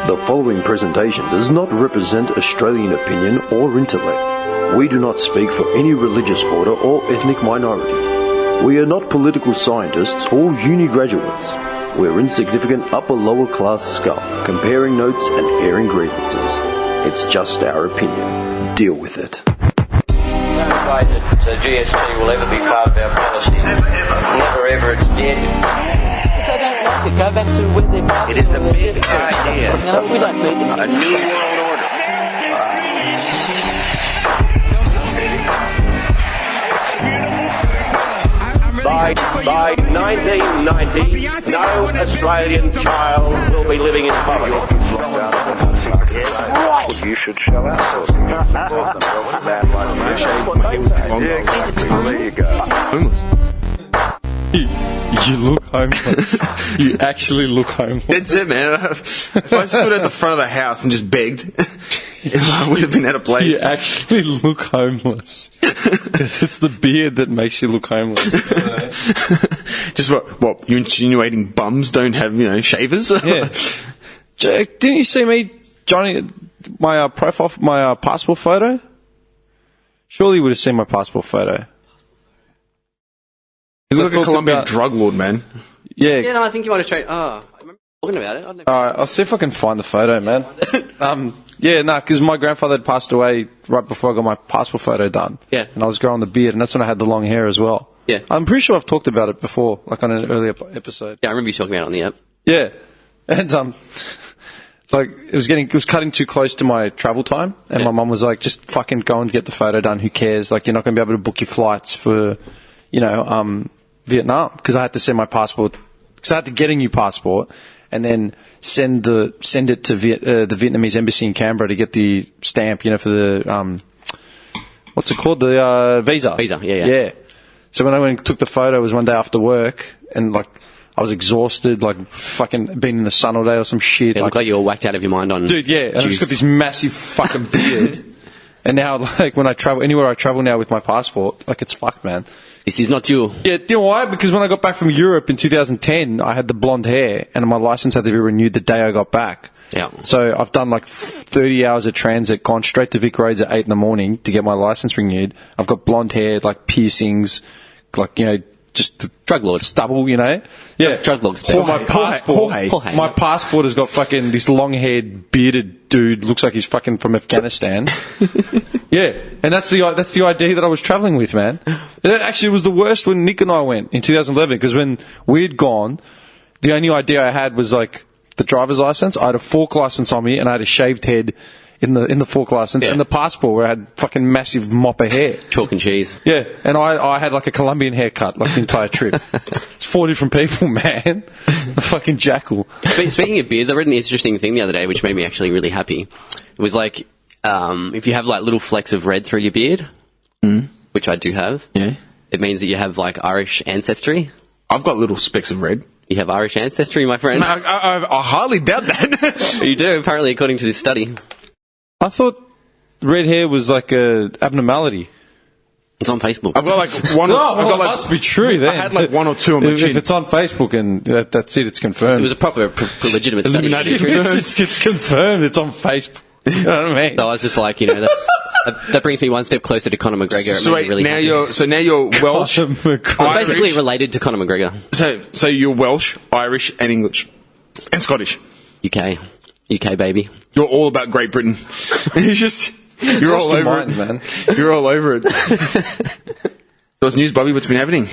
The following presentation does not represent Australian opinion or intellect. We do not speak for any religious order or ethnic minority. We are not political scientists or uni graduates. We're insignificant upper-lower class scum, comparing notes and airing grievances. It's just our opinion. Deal with it. No way that GST will ever be part of our policy. Never ever, it's dead. If they don't like it, go back to where they're from. It is a big idea. No, we don't need them. A new world order. By 1990, no Australian child will be living in poverty. Right. You should shell out. There you go. Homeless. You look homeless. You actually look homeless. That's it, man. If I stood at the front of the house and just begged, I would have been out of place. You actually look homeless. Because it's the beard that makes you look homeless. Just what? You insinuating bums don't have, shavers? Yeah. Didn't you see me, Johnny, my profile, my passport photo? Surely you would have seen my passport photo. You look like a Colombian drug lord, man. Yeah. Yeah, no, I think you want to try. I remember talking about it. I never... Alright, I'll see if I can find the photo, man. Because my grandfather had passed away right before I got my passport photo done. Yeah. And I was growing the beard, and that's when I had the long hair as well. Yeah. I'm pretty sure I've talked about it before, like on an earlier episode. Yeah, I remember you talking about it on the app. Yeah. And, it was cutting too close to my travel time, and my mum was like, just fucking go and get the photo done, who cares? Like, you're not going to be able to book your flights for, Vietnam, because I had to send my passport, because I had to get a new passport, and then send it to the Vietnamese embassy in Canberra to get the stamp, for the, what's it called? The, visa. Visa, yeah. Yeah. So when I went and took the photo, it was one day after work, and I was exhausted, fucking been in the sun all day or some shit. It looked like you were whacked out of your mind on. Dude, yeah. And I've just got this massive fucking beard. And now, when I travel, anywhere I travel now with my passport, it's fucked, man. This is not you. Yeah, do you know why? Because when I got back from Europe in 2010, I had the blonde hair, and my license had to be renewed the day I got back. Yeah. So I've done 30 hours of transit, gone straight to Vic Roads at 8 in the morning to get my license renewed. I've got blonde hair, piercings, just drug lord stubble, Yeah. Drug lords. My passport has got fucking this long-haired, bearded dude, looks like he's fucking from Afghanistan. Yeah. And that's the ID that I was travelling with, man. Actually, it was the worst when Nick and I went in 2011, because when we'd gone, the only ID I had was the driver's license. I had a fork license on me, and I had a shaved head in the fork license, and the passport where I had fucking massive mop of hair. Chalk and cheese. Yeah, and I had a Colombian haircut the entire trip. It's 4 different people, man. The fucking jackal. Speaking of beards, I read an interesting thing the other day which made me actually really happy. It was if you have little flecks of red through your beard, which I do have, it means that you have Irish ancestry. I've got little specks of red. You have Irish ancestry, my friend. I hardly doubt that. You do, apparently, according to this study. I thought red hair was a abnormality. It's on Facebook. I've got one. It must be true then. I had one or two on my chin. If it's on Facebook and that's it, it's confirmed. It was a proper legitimate study. It's confirmed. It's on Facebook. You know what I mean? So I was just that brings me one step closer to Conor McGregor. So wait, now you're Welsh. I'm basically related to Conor McGregor. So you're Welsh, Irish, and English, and Scottish. UK baby. You're all about Great Britain. You're all over it, man. You're all over it. So what's news, Bobby? What's been happening?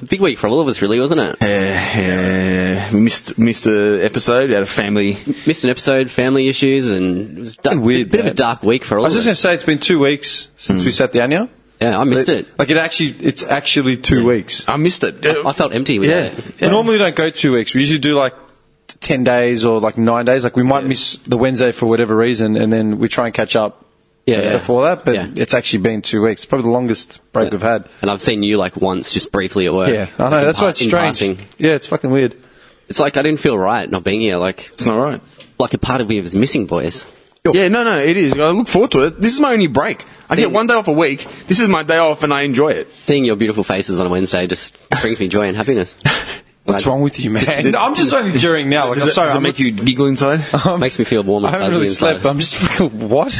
Big week for all of us, really, wasn't it? We missed an episode. We had a family. Missed an episode, family issues, and it was weird. Bit of a dark week for all of us. I was just going to say, it's been 2 weeks since we sat down here. Yeah, I missed it. It's actually 2 weeks. I missed it. I felt empty with it. We normally don't go 2 weeks. We usually do 10 days or 9 days. We might miss the Wednesday for whatever reason, and then we try and catch up before that, but it's actually been 2 weeks. It's probably the longest break we've had. And I've seen you once, just briefly at work. Yeah, I know, that's why it's strange. Passing. Yeah, it's fucking weird. It's I didn't feel right not being here. It's not right. A part of me was missing, boys. Yeah, no, it is. I look forward to it. This is my only break. I get 1 day off a week. This is my day off, and I enjoy it. Seeing your beautiful faces on a Wednesday just brings me joy and happiness. What's wrong with you, man? I'm just only during now. Like, I'm sorry. Does it make you giggle inside? Makes me feel warm. I haven't really slept. I'm just fucking what?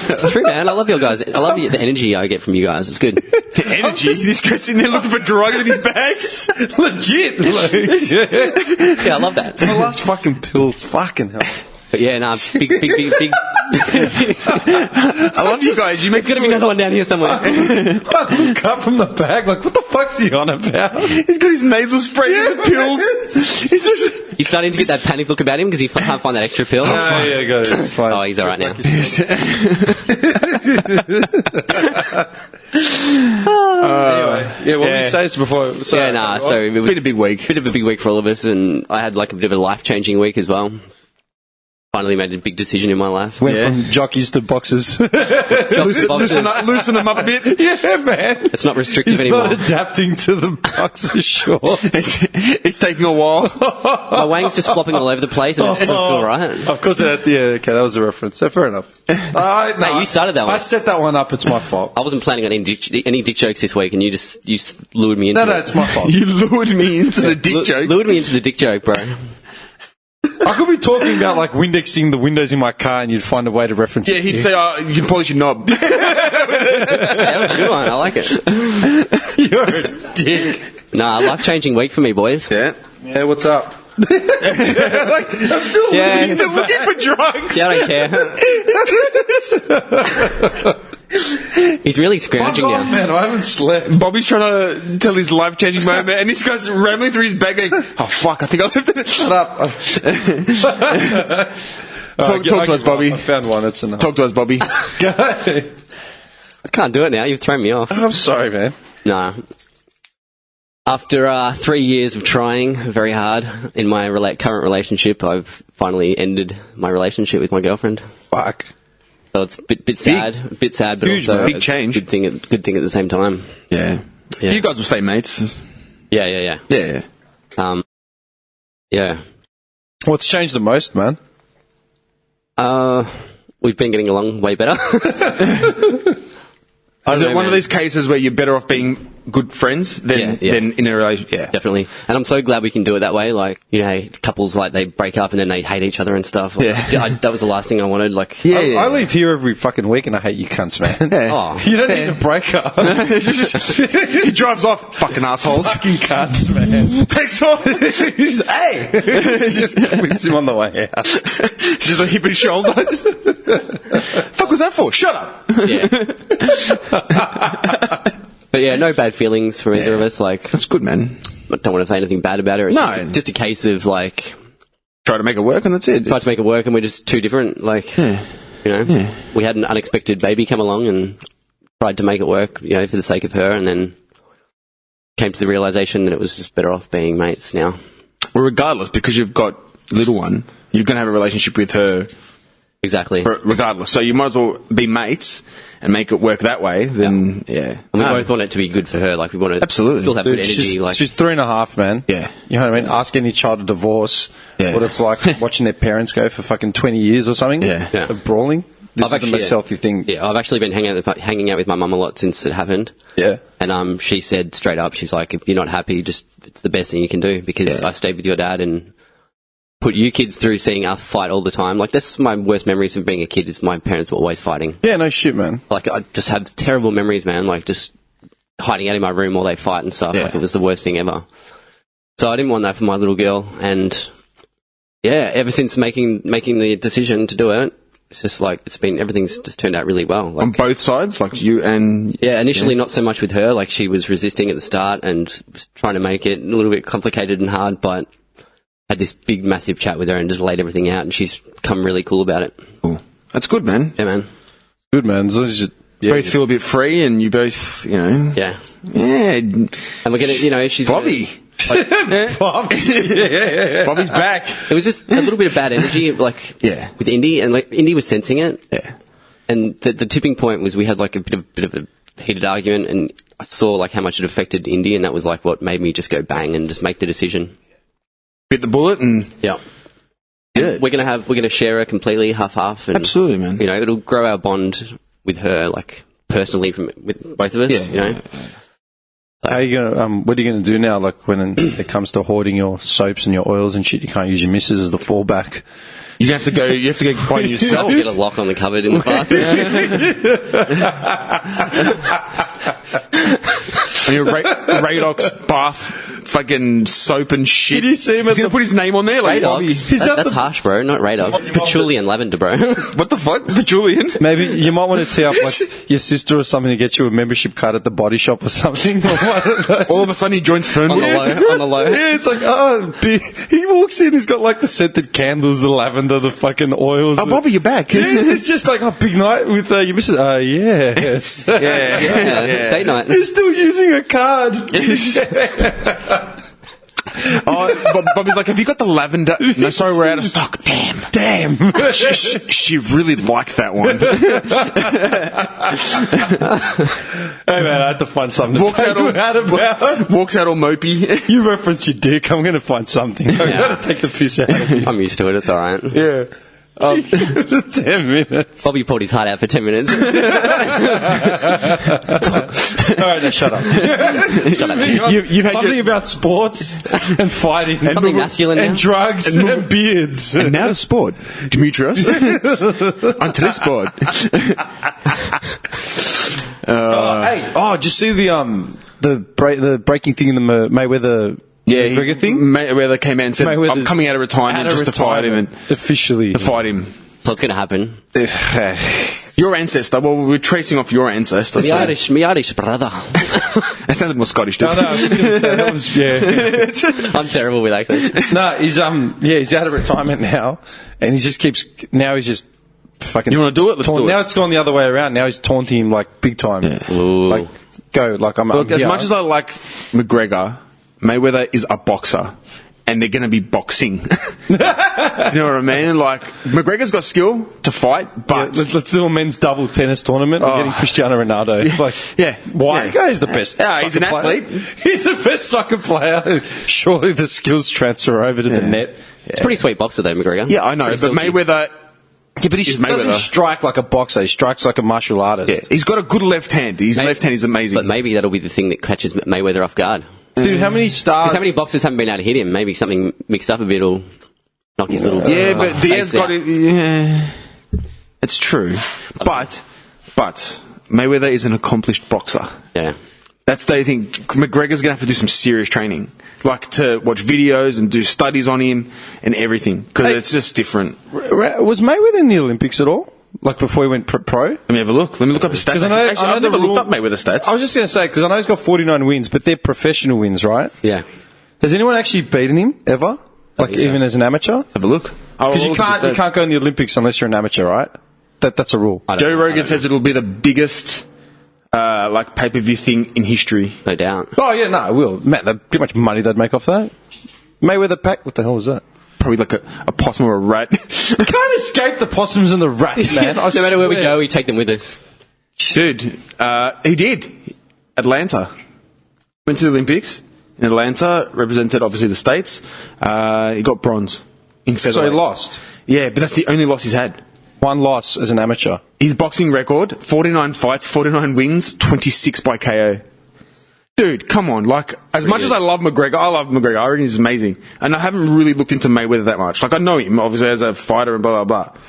It's true, man. I love you guys. I love the energy I get from you guys. It's good. Energy. This guy's in there looking for drugs in his bag. Legit. Yeah, I love that. My last fucking pill. Fucking hell. But yeah, nah, big. I love you guys. You make There's got to be another one down here somewhere. I look up from the bag like, what the fuck's he on about? He's got his nasal spray and the pills. He's starting to get that panic look about him because he can't find that extra pill. Yeah, go. It's fine. Oh, he's all right now. Anyway, yeah, what did you say before? Sorry, So it was been a big week. Bit of a big week for all of us, and I had like a bit of a life-changing week as well. Finally made a big decision in my life. Went from jockeys to boxers. Loosen them up a bit. Yeah, man. It's not restrictive He's anymore. not adapting to the boxer shorts. It's taking a while. My wang's just flopping all over the place, and it doesn't feel right. Of course, okay, that was a reference. So fair enough. Mate, you started that one. I set that one up. It's my fault. I wasn't planning on any dick jokes this week, and you lured me into it. No, it's my fault. You lured me into the dick joke. Lured me into the dick joke, bro. I could be talking about like Windexing the windows in my car, and you'd find a way to reference it. Yeah, he'd say, you can polish your knob. Yeah, that was a good one. I like it. You're a dick. Nah, life-changing week for me, boys. Yeah. Yeah, what's up? I'm still looking for drugs. Yeah, I don't care. He's really scrounging now. Man, I haven't slept. Bobby's trying to tell his life-changing moment, and this guy's rambling through his bag going, oh, fuck, I think I left it. Shut up. Talk to us, Bobby. I found one. It's enough. Talk to us, Bobby. I can't do it now. You've thrown me off. I'm sorry, man. Nah. After 3 years of trying very hard in my current relationship, I've finally ended my relationship with my girlfriend. Fuck. So it's a bit sad, but huge, also big change. Good thing at the same time. Yeah. You guys will stay mates. Yeah. Yeah. Yeah. What's changed the most, man? We've been getting along way better. Is it one of these cases where you're better off being good friends than in a relationship? Yeah, definitely. And I'm so glad we can do it that way. Like, you know, couples, like, they break up and then they hate each other and stuff. Like, that was the last thing I wanted. Like, I leave here every fucking week and I hate you cunts, man. Oh. You don't need to break up. He drives off. Fucking assholes. Fucking cunts, man. Takes off. He's hey! Just whips him on the way out. Just a hip and shoulder. Fuck was that for? Shut up. Yeah. But yeah, no bad feelings from either of us. Like, that's good, man. I don't want to say anything bad about it. It's just a case of like, try to make it work, and that's it. Try to make it work, and we're just too different. Like, you know, we had an unexpected baby come along and tried to make it work, you know, for the sake of her, and then came to the realization that it was just better off being mates now. Well, regardless, because you've got a little one, you're going to have a relationship with her. Exactly. Regardless. So you might as well be mates and make it work that way, then, yeah. And we both want it to be good for her. Like, we want to still have good energy. She's 3.5, man. Yeah. You know what I mean? Ask any child to divorce what it's like watching their parents go for fucking 20 years or something. Yeah. Of brawling. This is the most healthy thing. Yeah, I've actually been hanging out with my mum a lot since it happened. Yeah. And she said straight up, she's like, if you're not happy, it's the best thing you can do, because I stayed with your dad and put you kids through seeing us fight all the time. Like, that's my worst memories of being a kid, is my parents were always fighting. Yeah, no shit, man. Like, I just had terrible memories, man. Like, just hiding out in my room while they fight and stuff. Yeah. Like, it was the worst thing ever. So I didn't want that for my little girl. And yeah, ever since making the decision to do it, it's just like, everything's just turned out really well. Like, on both sides, like you and... Yeah, initially not so much with her. Like, she was resisting at the start and was trying to make it a little bit complicated and hard, but had this big, massive chat with her and just laid everything out, and she's come really cool about it. Cool. That's good, man. Yeah, man. Good, man. As long as you both feel a bit free and you both, you know... Yeah. Yeah. And we're going to, you know, she's... Bobby. Bobby's back. It was just a little bit of bad energy, like, with Indy, and like, Indy was sensing it. Yeah. And the tipping point was we had like a bit of a heated argument, and I saw like how much it affected Indy, and that was like what made me just go bang and just make the decision. Bit the bullet and... Yeah. And we're gonna share her completely, half. And, absolutely, man. You know, it'll grow our bond with her, like, personally with both of us, you know. How are you gonna? What are you gonna do now? Like when it comes to hoarding your soaps and your oils and shit, you can't use your missus as the fallback. You have to go find yourself. Get a lock on the cupboard in the bathroom. And your Radox bath fucking soap and shit. Did you see him? He's going to put his name on there? Like, Radox? That's harsh, bro. Not Radox. Patchouli and lavender, bro. What the fuck? Patchouli? Maybe you might want to tee up like your sister or something to get you a membership card at the body shop or something. All of a sudden he joins Fern on the low. Yeah, it's like, he walks in, he's got like the scented candles, the lavender, the fucking oils. Oh, Bobby, you're back. Yeah, it's just like a big night with your missus. Yes. Yeah. Date night. He's still using a card. Bobby's like, have you got the lavender? No, sorry, we're out of stock. Damn. She really liked that one. Hey man, I had to find something. Walks out all mopey. You reference your dick. I'm going to find something. I'm going to take the piss out of you. I'm used to it. It's all right. Yeah. 10 minutes. Bobby pulled his heart out for 10 minutes. All right, now shut up. You've had something about sports and fighting. And something masculine and now. drugs and beards. And now to sport. Demetrius. On today's sport. Did you see the breaking thing in the Mayweather McGregor thing? Mayweather came out and said, Mayweather's I'm coming out of retirement just to fight him. Officially. To fight him. So it's going to happen. Your ancestor. Well, we're tracing off your ancestor. Me Irish brother. That sounded more Scottish, too. No, I was going to say that was, yeah. I'm terrible with accents. No, he's out of retirement now, and he just keeps, now he's just fucking... You want to do it? Let's do it. Now it's gone the other way around. Now he's taunting him, like, big time. Yeah. Like, go, like, Look, as much as I like McGregor, Mayweather is a boxer. And they're going to be boxing. Do you know what I mean? Like, McGregor's got skill to fight, but... Yeah, let's do a men's double tennis tournament. We're getting Cristiano Ronaldo. Why? He's the best he's an athlete. He's the best soccer player. Surely the skills transfer over to the net. It's a pretty sweet boxer, though, McGregor. Yeah, I know, but Mayweather... Yeah, but he doesn't strike like a boxer. He strikes like a martial artist. Yeah, he's got a good left hand. His left hand is amazing. But maybe that'll be the thing that catches Mayweather off guard. Dude, how many stars... How many boxers haven't been able to hit him? Maybe something mixed up a bit will knock his little... Yeah, but Diaz got it... Yeah, it's true. But Mayweather is an accomplished boxer. Yeah. That's the thing. McGregor's going to have to do some serious training. Like, to watch videos and do studies on him and everything. Because it's just different. Was Mayweather in the Olympics at all? Like, before he went pro? Let me have a look. Let me look up his stats. I've never looked up Mayweather's stats. I was just going to say, because I know he's got 49 wins, but they're professional wins, right? Yeah. Has anyone actually beaten him, ever? Like, even as an amateur? Let's have a look. Because you can't go in the Olympics unless you're an amateur, right? That's a rule. Joe Rogan says it'll be the biggest... pay-per-view thing in history. No doubt. Oh, yeah, no, it will. Man, how much money they'd make off that? Mayweather pack? What the hell was that? Probably like a possum or a rat. You can't escape the possums and the rats, man. No matter where we go, we take them with us. Dude, he did. Atlanta. Went to the Olympics in Atlanta, represented obviously the States. He got bronze. So he lost? Yeah, but that's the only loss he's had. One loss as an amateur. His boxing record, 49 fights, 49 wins, 26 by KO. Dude, come on. Like, as much as I love McGregor, I reckon he's amazing. And I haven't really looked into Mayweather that much. Like, I know him, obviously, as a fighter and blah, blah, blah.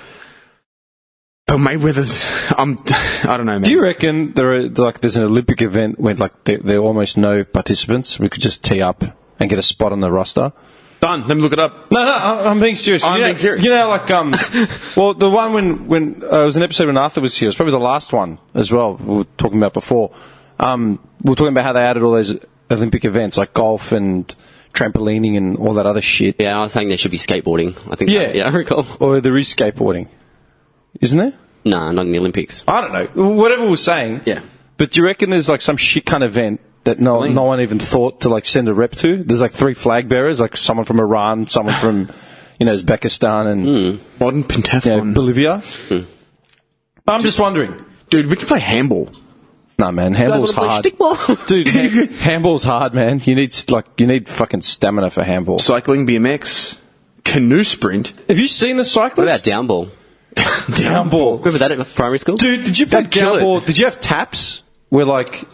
But Mayweather's, I don't know, man. Do you reckon there's an Olympic event where, like, there are almost no participants? We could just tee up and get a spot on the roster? Done. Let me look it up. No, I'm being serious. Being serious. You know, like, well, the one when it was an episode when Arthur was here, it was probably the last one as well, we were talking about before. We were talking about how they added all those Olympic events, like golf and trampolining and all that other shit. Yeah, I was saying there should be skateboarding. I think. I recall. Or there is skateboarding. Isn't there? No, not in the Olympics. I don't know. Whatever we're saying. Yeah. But do you reckon there's, like, some shit kind of event that no one even thought to, like, send a rep to? There's, like, 3 flag bearers, like someone from Iran, someone from, Uzbekistan and... Modern pentathlon. Bolivia. I'm just wondering. Dude, we can play handball. No, man, handball's hard. Dude, handball's hard, man. You need fucking stamina for handball. Cycling, BMX, canoe sprint. Have you seen the cyclists? What about downball? Downball. Remember that at primary school? Dude, did you play downball? Did you have taps where, like,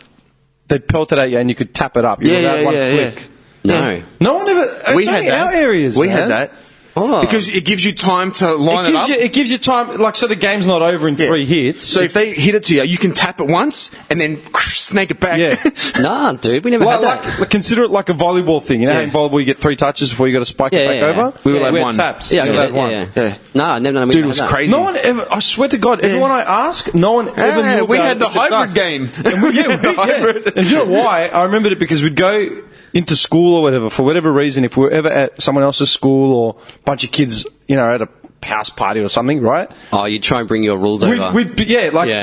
they'd pelt it at you and you could tap it up. You were allowed one flick. No. No one ever... We had that. Our areas, We man. had that. Oh. Because it gives you time to line it up. It gives you time, like, so the game's not over in 3 hits. So if they hit it to you, you can tap it once and then snake it back. Yeah. Nah, dude, we never had that. Like, consider it like a volleyball thing. You know how in volleyball you get 3 touches before you got to spike it back over? We were like had one. taps. Yeah, We had one. yeah. No, no, Dude, it was crazy. No one ever, I swear to God, everyone I ask, no one ever knew we about had the it's a hybrid dust. game. And we had the hybrid. And you know why? I remembered it because we'd go into school or whatever, for whatever reason, if we were ever at someone else's school or a bunch of kids, you know, at a house party or something, right? Oh, you'd try and bring your rules over.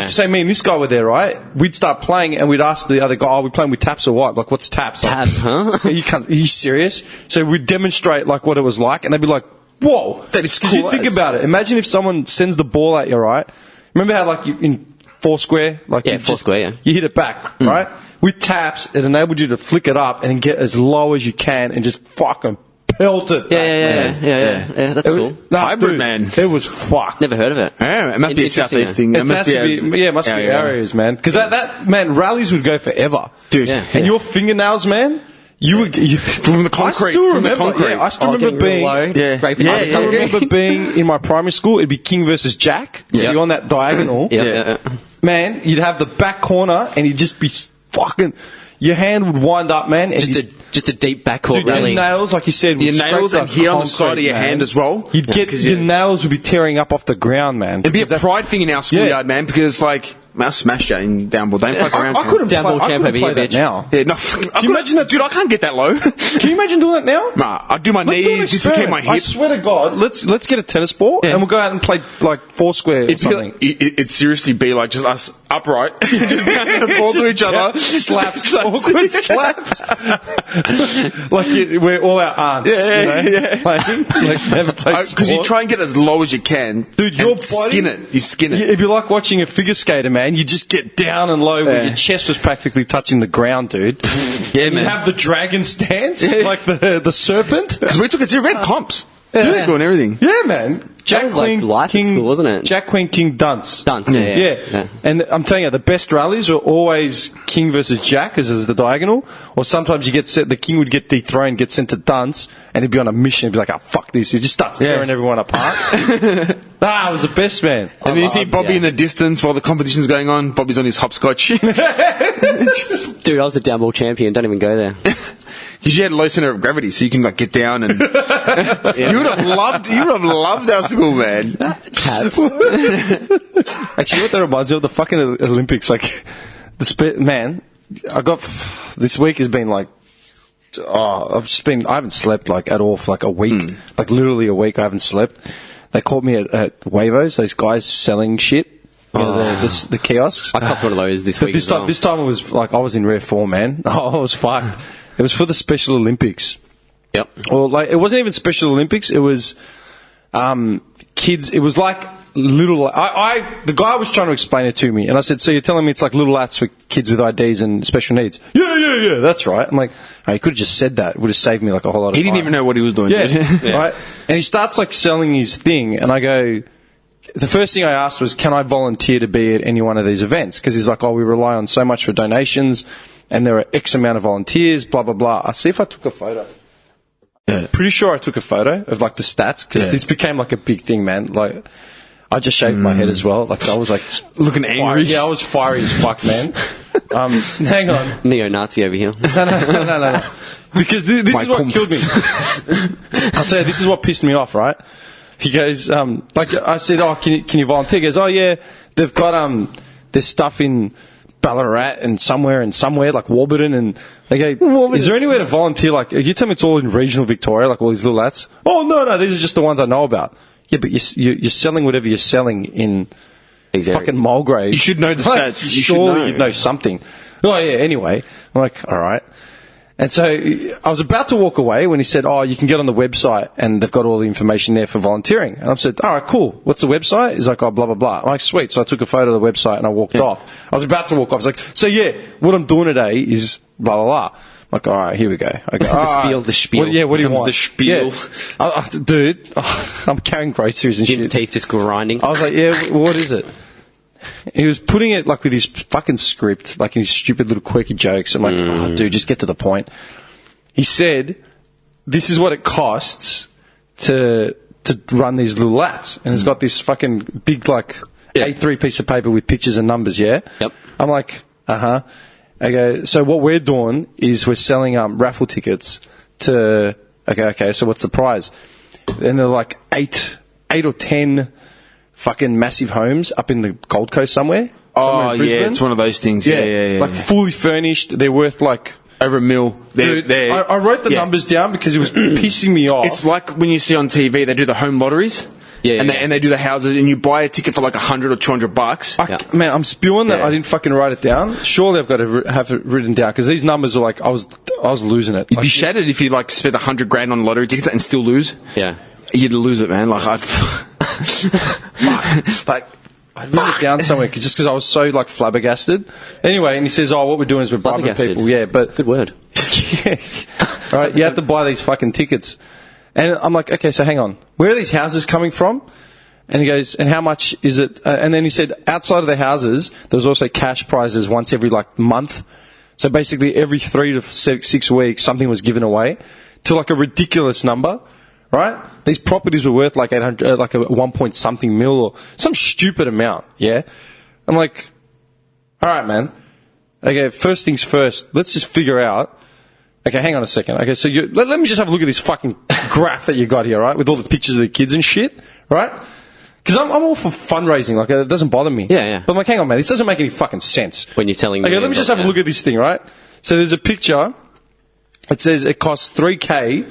Say me and this guy were there, right? We'd start playing and we'd ask the other guy, "Oh, we playing with taps or what? Like, what's taps?" Like, Tabs, huh? Are you serious? So we'd demonstrate like what it was like, and they'd be like, "Whoa, That is 'Cause cool you think as. about it. Imagine if someone sends the ball at you, right? Remember how like you, in foursquare, like Yeah, you just- foursquare, yeah. you hit it back, right? With taps, it enabled you to flick it up and then get as low as you can and just fucking pelt it. Yeah, that's cool. Hybrid, dude, man. It was fucked. Never heard of it. Yeah, it must be a Interesting, Southeast thing. It must be areas, man. Because that, man, rallies would go forever. Dude. Yeah. And your fingernails, man, From the concrete. I still From the remember, concrete. Yeah, I still remember getting real being... low, Yeah. scraping Yeah, my I skull. still remember being in my primary school, it'd be King versus Jack. So Yeah. you're on that diagonal. Yeah. Man, you'd have the back corner and you'd just be fucking... Your hand would wind up, man. And Just a deep backcourt Dude, rally. your nails, like you said, would Your nails scrape and the here on the concrete, side of your man. hand as well. You'd get your nails would be tearing up off the ground, man. It'd be a Because pride thing in our schoolyard, man, because like I smashed you in downball. Don't fuck around. I couldn't Down ball play, I champ couldn't over play here, that bitch. now. Yeah, no. Can you imagine that, dude? I can't get that low. Can you imagine doing that now? Nah, I do my Let's do an knees, dislocate my experiment. I hip. swear to God, let's get a tennis ball and we'll go out and play like foursquare or something. It'd seriously be like just us upright, just bouncing the ball to each other, Slaps, awkward slaps. Like we're all our aunts, playing, like never played because you try and get as low as you can, Dude, your and body- skin it. You skin it. It'd be like watching a figure skater, man. You just get down and low where your chest was practically touching the ground, dude. Yeah, And you have the dragon stance, like the serpent. Because we took it serious. We had comps. Yeah. School and everything. Yeah, man. Jack was like Queen life at school, wasn't it? Jack Queen King Dunce. Dunce, Yeah. yeah. And I'm telling you, the best rallies are always King versus Jack, as is the diagonal. Or sometimes you get the King would get dethroned, get sent to Dunce, and he'd be on a mission. He'd be like, "Oh, fuck this!" He just starts tearing everyone apart. It was the best, man. And then you see Bobby in the distance while the competition's going on. Bobby's on his hopscotch. Dude, I was a down ball champion. Don't even go there. Because you had low center of gravity, so you can like get down and you would have loved our school, man. Tabs. Actually, what that reminds me of, the fucking Olympics, like, man, this week has been like, I haven't slept like at all for like a week, like literally a week I haven't slept. They caught me at Wavos, those guys selling shit, you know, the kiosks. I copped one of those this week. This time it was like, I was in rare form, man. I was fucked. It was for the Special Olympics. Yep. Or like, it wasn't even Special Olympics, it was, kids, it was like little, the guy was trying to explain it to me, and I said, "So you're telling me it's like little lats for kids with IDs and special needs?" Yeah, that's right. I'm like, "Oh, you could have just said that. It would have saved me like a whole lot of time." He didn't even know what he was doing. Yeah, dude. right. And he starts like selling his thing, and I go, the first thing I asked was, "Can I volunteer to be at any one of these events?" Because he's like, "Oh, we rely on so much for donations, and there are X amount of volunteers, blah, blah, blah." I see if I took a photo. Yeah. Pretty sure I took a photo of like the stats, because this became like a big thing, man. Like, I just shaved my head as well. Like, I was like Looking angry. Yeah, I was fiery as fuck, man. Hang on. Neo-Nazi over here. No. Because this is what killed me. I'll tell you, this is what pissed me off, right? He goes, like, I said, "Oh, can you volunteer?" He goes, "Oh, yeah, they've got, there's stuff in Ballarat and somewhere, like Warburton," and they go, "Is there anywhere to volunteer?" Like, you tell me it's all in regional Victoria, like all these little lats. "Oh, no, these are just the ones I know about." Yeah, but you're selling whatever you're selling in fucking Mulgrave. You should know the stats. You should Surely know. you'd know something. Oh, yeah, anyway. I'm like, all right. And so I was about to walk away when he said, "Oh, you can get on the website and they've got all the information there for volunteering." And I said, "All right, cool. What's the website?" He's like, "Oh, blah, blah, blah." I'm like, "Sweet." So I took a photo of the website and I walked off. I was about to walk off. I was like, "So yeah, what I'm doing today is blah, blah, blah." I'm like, all right, here we go. I go, The spiel. What do you want? The spiel. Yeah. Dude, I'm carrying groceries and Jim's shit. teeth just grinding. I was like, "Yeah, what is it?" he was putting it like with his fucking script, like his stupid little quirky jokes. I'm like, oh, dude, just get to the point. He said, this is what it costs to run these little lats. And it's got this fucking big, like, A3 piece of paper with pictures and numbers, yeah? Yep. I'm like, uh-huh. I go, so what we're doing is we're selling raffle tickets to, okay, so what's the prize? And they're like 8 or 10 fucking massive homes up in the Gold Coast somewhere. Oh, in Brisbane. yeah, it's one of those things. Yeah. Like fully furnished. They're worth like over $1 million. Dude, I wrote the numbers down because it was pissing me off. It's like when you see on TV, they do the home lotteries. Yeah, and they do the houses, and you buy a ticket for like $100 or $200. Man, I'm spewing that I didn't fucking write it down. Surely I've got to have it written down because these numbers are like I was losing it. You'd be shattered if you like spent $100,000 on lottery tickets and still lose. Yeah, you'd lose it, man. Like I'd I wrote it down somewhere just because I was so like flabbergasted. Anyway, and he says, "Oh, what we're doing is we're bribing people." Yeah, but good word. Yeah. All right, you have to buy these fucking tickets. And I'm like, okay, so hang on. Where are these houses coming from? And he goes, and how much is it? And then he said, outside of the houses, there was also cash prizes once every like month. So basically every 3 to 6 weeks, something was given away to like a ridiculous number, right? These properties were worth like 800, like a 1 point something mil or some stupid amount. Yeah. I'm like, all right, man. Okay, first things first. Let's just figure out. Okay, hang on a second. Okay, so let me just have a look at this fucking graph that you got here, right? With all the pictures of the kids and shit, right? Because I'm all for fundraising. Like, it doesn't bother me. Yeah. But I'm like, hang on, man. This doesn't make any fucking sense. When you're telling me. Okay, let me just have a look at this thing, right? So there's a picture. It says it costs $3,000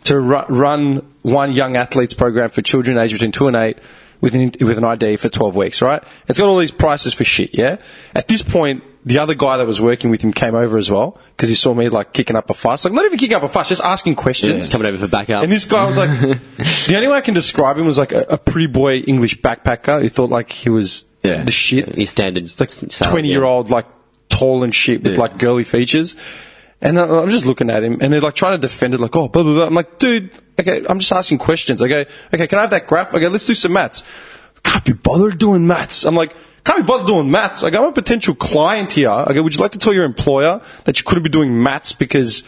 to run one young athletes program for children aged between 2 and 8 with an ID for 12 weeks, right? It's got all these prices for shit, yeah? At this point, the other guy that was working with him came over as well because he saw me like kicking up a fuss. Like, not even kicking up a fuss, just asking questions. Yeah, coming over for backup. And this guy was like, the only way I can describe him was like a pretty boy English backpacker who thought like he was the shit. His standard. Like 20-year-old, like tall and shit with like girly features. And I'm just looking at him and they're like trying to defend it like, oh, blah, blah, blah. I'm like, dude, okay, I'm just asking questions. I go, okay, can I have that graph? Okay, let's do some maths. Can't be bothered doing maths. I'm like, can't be bothered doing maths. Like, I'm a potential client here. Okay, would you like to tell your employer that you couldn't be doing maths because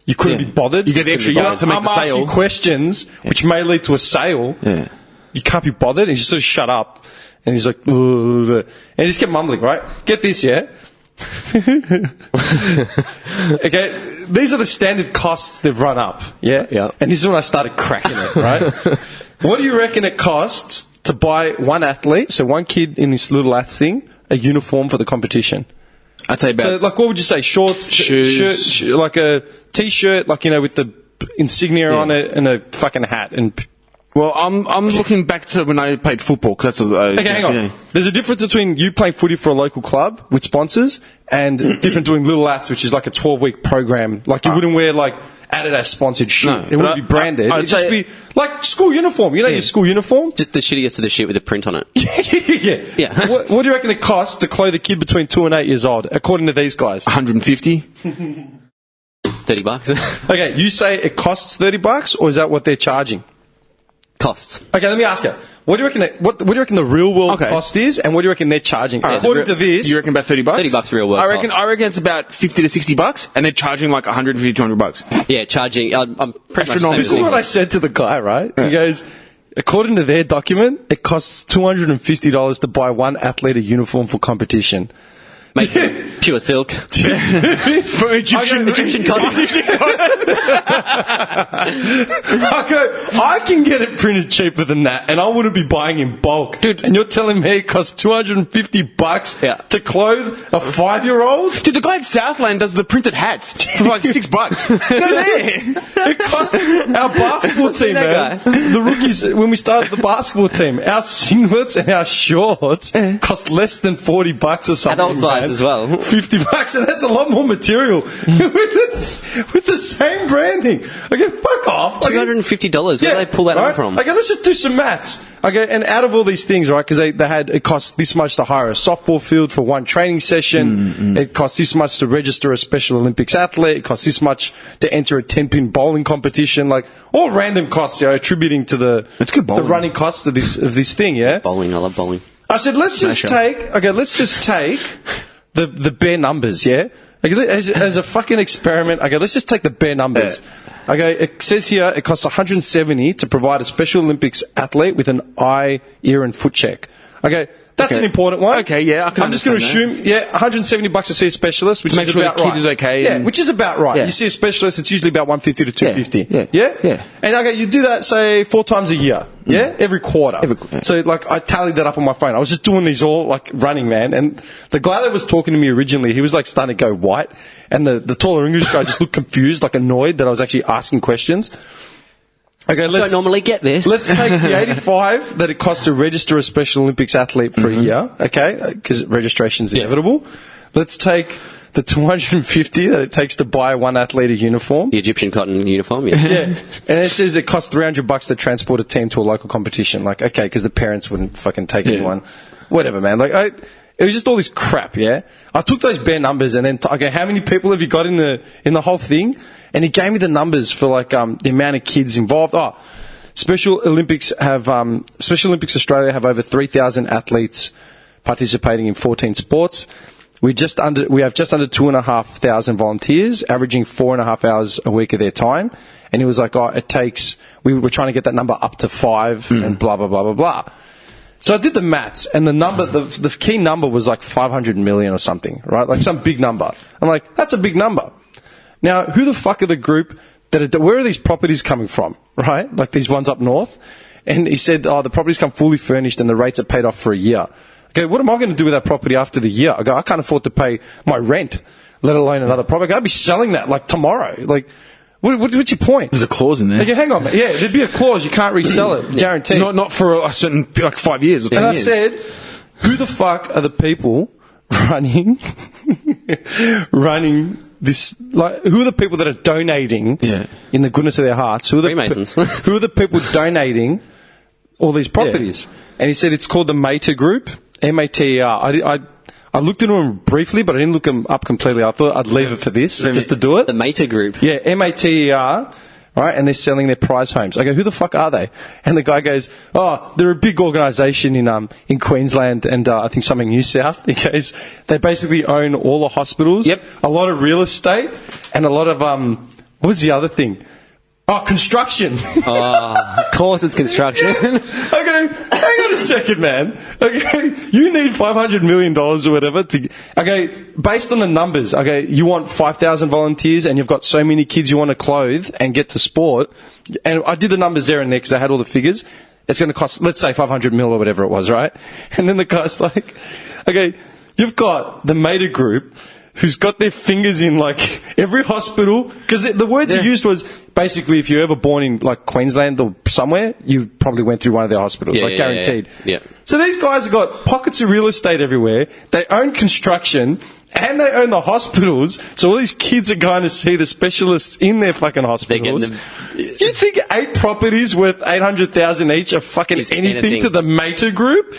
you couldn't be bothered? You get the extra yard to make the sale. I'm asking questions which may lead to a sale. Yeah. You can't be bothered. And he just sort of shut up. And he's like, ugh. And he just kept mumbling, right? Get this, yeah? Okay, these are the standard costs they've run up, yeah? Yeah. And this is when I started cracking it, right? What do you reckon it costs to buy one athlete, so one kid in this little ath thing, a uniform for the competition? I'd say about... So, like, what would you say? Shorts, shoes, shirt, like a T-shirt, like, you know, with the insignia on it and a fucking hat and... Well, I'm looking back to when I played football, because that's... okay, hang on. Yeah. There's a difference between you playing footy for a local club with sponsors and different doing Little Lats, which is like a 12-week program. Like, you wouldn't wear, like, Adidas sponsored shit. No, it wouldn't be branded. It'd just be like school uniform. You know your school uniform? Just the shittiest of the shit with a print on it. Yeah. What do you reckon it costs to clothe a kid between 2 and 8 years old, according to these guys? $150. $30. Okay, you say it costs $30, or is that what they're charging? Costs. Okay, let me ask you. What do you reckon? What do you reckon the real world cost is, and what do you reckon they're charging? According to this, you reckon about $30? $30 real world. I reckon it's about $50 to $60, and they're charging like $150 to $200. Yeah, charging. I'm pretty much. This is what I said to the guy. Right? Yeah. He goes, according to their document, it costs $250 to buy one athlete a uniform for competition. Make pure silk. For Egyptian cotton. I can get it printed cheaper than that, and I wouldn't be buying in bulk. Dude, and you're telling me it costs $250 to clothe a 5-year-old? Dude, the guy at Southland does the printed hats for like $6. Go there. It costs our basketball team, man. The rookies, when we started the basketball team, our singlets and our shorts cost less than $40 or something. Adult size as well. $50, and that's a lot more material with the same branding. Okay, fuck off. $250. Where do they pull that on from? Okay, let's just do some maths. Okay, and out of all these things, right, because it costs this much to hire a softball field for one training session. It costs this much to register a Special Olympics athlete. It costs this much to enter a 10-pin bowling competition. Like, all random costs, attributing to the running costs of this thing, yeah? Bowling, I love bowling. I said, let's just take the bare numbers, yeah? Okay, as a fucking experiment, okay, let's just take the bare numbers. Yeah. Okay, it says here it costs $170 to provide a Special Olympics athlete with an eye, ear, and foot check. Okay, that's an important one. Okay, yeah, I'm just going to assume, $170 to see a specialist, which to make is sure about the kid right. is okay. Yeah, which is about right. Yeah. You see a specialist, it's usually about $150 to $250. Yeah. And okay, you do that, say, 4 times a year. Yeah, every quarter. So, like, I tallied that up on my phone. I was just doing these all, like, running, man. And the guy that was talking to me originally, he was, like, starting to go white. And the taller English guy just looked confused, like, annoyed that I was actually asking questions. Okay, I don't normally get this. Let's take the $85 that it costs to register a Special Olympics athlete for a year, okay, because registration's inevitable. Let's take the $250 that it takes to buy one athlete a uniform. The Egyptian cotton uniform, yeah. And it says it costs $300 to transport a team to a local competition. Like, okay, because the parents wouldn't fucking take anyone. Whatever, man. Like, it was just all this crap, yeah? I took those bare numbers and then, okay, how many people have you got in the whole thing? And he gave me the numbers for, like, the amount of kids involved. Special Olympics Australia have over 3,000 athletes participating in 14 sports. We have just under 2,500 volunteers, averaging 4.5 hours a week of their time. And he was like, we were trying to get that number up to 5 and blah, blah, blah, blah, blah. So I did the maths, and the number, the key number was like 500 million or something, right? Like some big number. I'm like, that's a big number. Now, who the fuck are the group where are these properties coming from, right? Like these ones up north. And he said, the properties come fully furnished and the rates are paid off for a year. Okay, what am I going to do with that property after the year? I go, I can't afford to pay my rent, let alone another property. I'd be selling that like tomorrow. Like, what's your point? There's a clause in there. Like, hang on, yeah, there'd be a clause. You can't resell it, guaranteed. Not for a certain, like 5 years or 10 years. And I said, who the fuck are the people running this, like, who are the people that are donating in the goodness of their hearts? Who are the Freemasons. Who are the people donating all these properties? And he said it's called the Mater Group, M-A-T-E-R. I looked into them briefly, but I didn't look them up completely. I thought I'd leave it for this, just to do it. The Mater Group. Yeah, M-A-T-E-R. Right, and they're selling their prize homes. I go, who the fuck are they? And the guy goes, they're a big organisation in Queensland and I think something New South. He goes, they basically own all the hospitals, a lot of real estate, and a lot of what was the other thing? Construction. Of course it's construction. I go, hang on a second, man. Okay, you need $500 million or whatever based on the numbers, you want 5,000 volunteers and you've got so many kids you want to clothe and get to sport. And I did the numbers there and there because I had all the figures. It's going to cost, let's say 500 mil or whatever it was, right? And then the guy's like, you've got the Mater Group who's got their fingers in, like, every hospital. Because the words he used was, basically, if you're ever born in, like, Queensland or somewhere, you probably went through one of their hospitals, guaranteed. Yeah. So these guys have got pockets of real estate everywhere. They own construction, and they own the hospitals. So all these kids are going to see the specialists in their fucking hospitals. You think 8 properties worth 800,000 each are fucking anything to the Mater Group?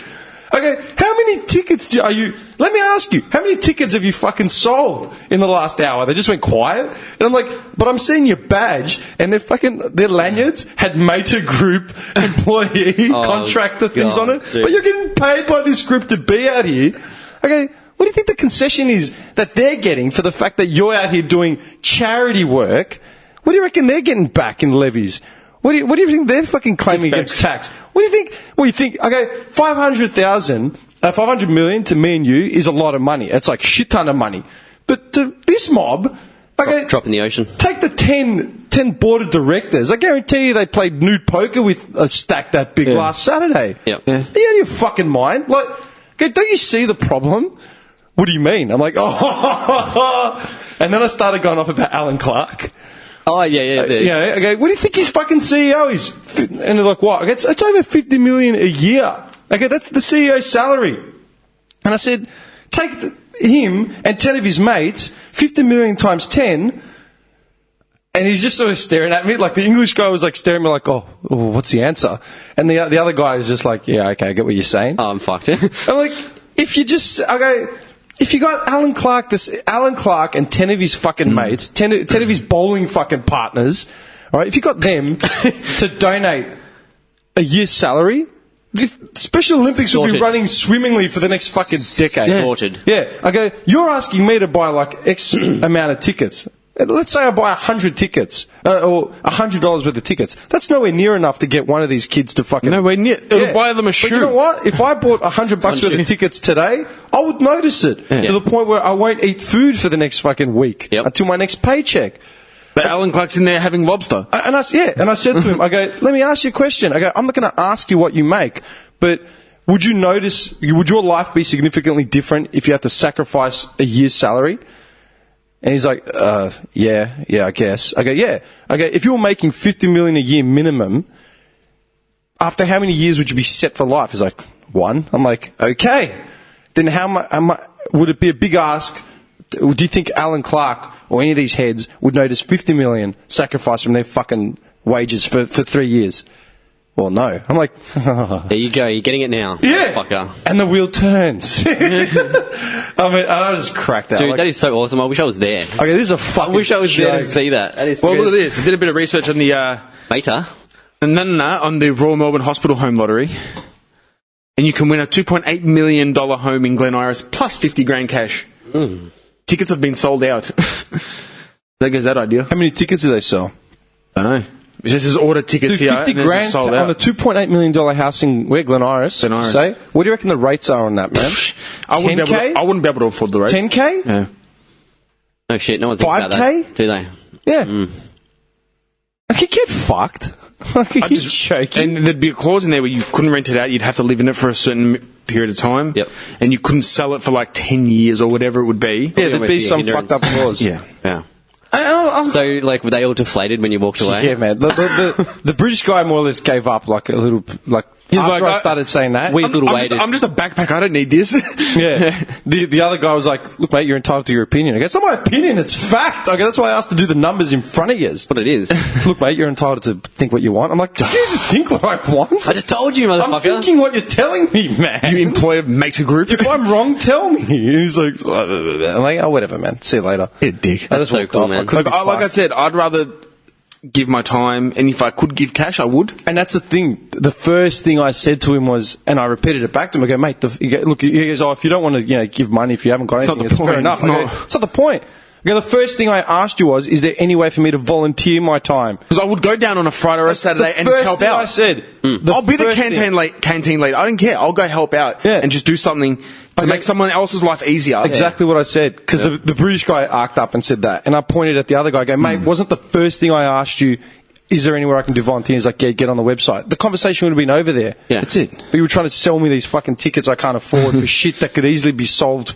Okay, how many tickets let me ask you, how many tickets have you fucking sold in the last hour? They just went quiet. And I'm like, but I'm seeing your badge and their lanyards had Mater Group employee contractor things on it. Dude. But you're getting paid by this group to be out here. Okay, what do you think the concession is that they're getting for the fact that you're out here doing charity work? What do you reckon they're getting back in levies? What do you think they're fucking claiming against tax? What do you think? Okay, 500 million to me and you is a lot of money. It's like shit ton of money. But to this mob, drop in the ocean. Take the 10 board of directors. I guarantee you they played nude poker with a stack that big last Saturday. Yep. Are you out of your fucking mind? Like, don't you see the problem? What do you mean? I'm like, and then I started going off about Alan Clark. Oh, yeah. Okay, what do you think his fucking CEO is? And they're like, what? Okay, it's over 50 million a year. Okay, that's the CEO's salary. And I said, take him and 10 of his mates, 50 million times 10, and he's just sort of staring at me. Like, the English guy was like staring at me like, oh, what's the answer? And the other guy was just like, yeah, okay, I get what you're saying. Oh, I'm fucked. I'm like, if you got Alan Clark and 10 of his fucking mates, 10 of his bowling fucking partners, all right, if you got them to donate a year's salary, the Special Olympics will be Sorted. running swimmingly for the next fucking decade. Sorted. Yeah. I go, you're asking me to buy like X amount of tickets. Let's say I buy 100 tickets, or $100 worth of tickets. That's nowhere near enough to get one of these kids to fucking... Nowhere near. It'll buy them a shoe. But you know what? If I bought $100 worth of tickets today, I would notice it. To the point where I won't eat food for the next fucking week. Until my next paycheck. But Alan Clark's in there having lobster. And I said to him, I go, let me ask you a question. I go, I'm not going to ask you what you make, but would you notice, would your life be significantly different if you had to sacrifice a year's salary? And he's like, yeah, I guess. I go, yeah. I go, if you were making $50 million a year minimum, after how many years would you be set for life? He's like, 1. I'm like, okay. Then how much would it be a big ask? Do you think Alan Clark or any of these heads would notice $50 million sacrificed from their fucking wages for 3 years? Well, no. I'm like, there you go. You're getting it now. Yeah. Fucker. And the wheel turns. I mean, I just cracked out. Dude, like, that is so awesome. I wish I was there. Okay, this is a fucking I wish I was there to joke. see that. That is Well, good. look at this. I did a bit of research on the Beta. on the Royal Melbourne Hospital Home Lottery, and you can win a $2.8 million home in Glen Iris plus 50 grand cash. Tickets have been sold out. There goes that idea. How many tickets do they sell? I don't know. It just says order tickets Dude, here. 50 and it's grand sold on out. a $2.8 million house in where? Glen Iris? Glen Iris. Say? What do you reckon the rates are on that, man? I wouldn't be able to afford the rate. 10K? Yeah. Oh shit, no one thinks about 5K? that, do they? Yeah. I could get fucked. Like, are you joking? And there'd be a clause in there where you couldn't rent it out. You'd have to live in it for a certain period of time. Yep. And you couldn't sell it for like 10 years or whatever it would be. Yeah, there'd be some hindrance. fucked up clause. Yeah. Yeah. So, like, were they all deflated when you walked away? Yeah, man. The British guy more or less gave up, like, a little, like, He's after like, I started saying that. We little waited. I'm just a backpack. I don't need this. Yeah. The other guy was like, look, mate, you're entitled to your opinion. I go, it's not my opinion, it's fact. I go, that's why I asked to do the numbers in front of you. What it is. Look, mate, you're entitled to think what you want. I'm like, just think what I want. I just told you, motherfucker. I'm thinking what you're telling me, man. You employ a mater group. If I'm wrong, tell me. He's like, I'm like, oh, whatever, man. See you later. Yeah, dick. I just so walked cool, off. man. Couldn't be Like I fucked. said, I'd rather give my time, and if I could give cash, I would. And that's the thing. The first thing I said to him was, and I repeated it back to him. I go, mate, look, he goes, oh, if you don't want to, give money, if you haven't got anything, not the it's fair point. enough. It's I go, not. it's not the point. I go, the first thing I asked you was, is there any way for me to volunteer my time? Because I would go down on a Friday or a Saturday and just help out. I said, I'll be the first canteen leader. I don't care. I'll go help out and just do something to make someone else's life easier. Exactly what I said. Because the British guy arced up and said that. And I pointed at the other guy, I go, mate, wasn't the first thing I asked you, is there anywhere I can do volunteer? He's like, yeah, get on the website. The conversation would have been over there. Yeah. That's it. But you were trying to sell me these fucking tickets I can't afford for shit that could easily be solved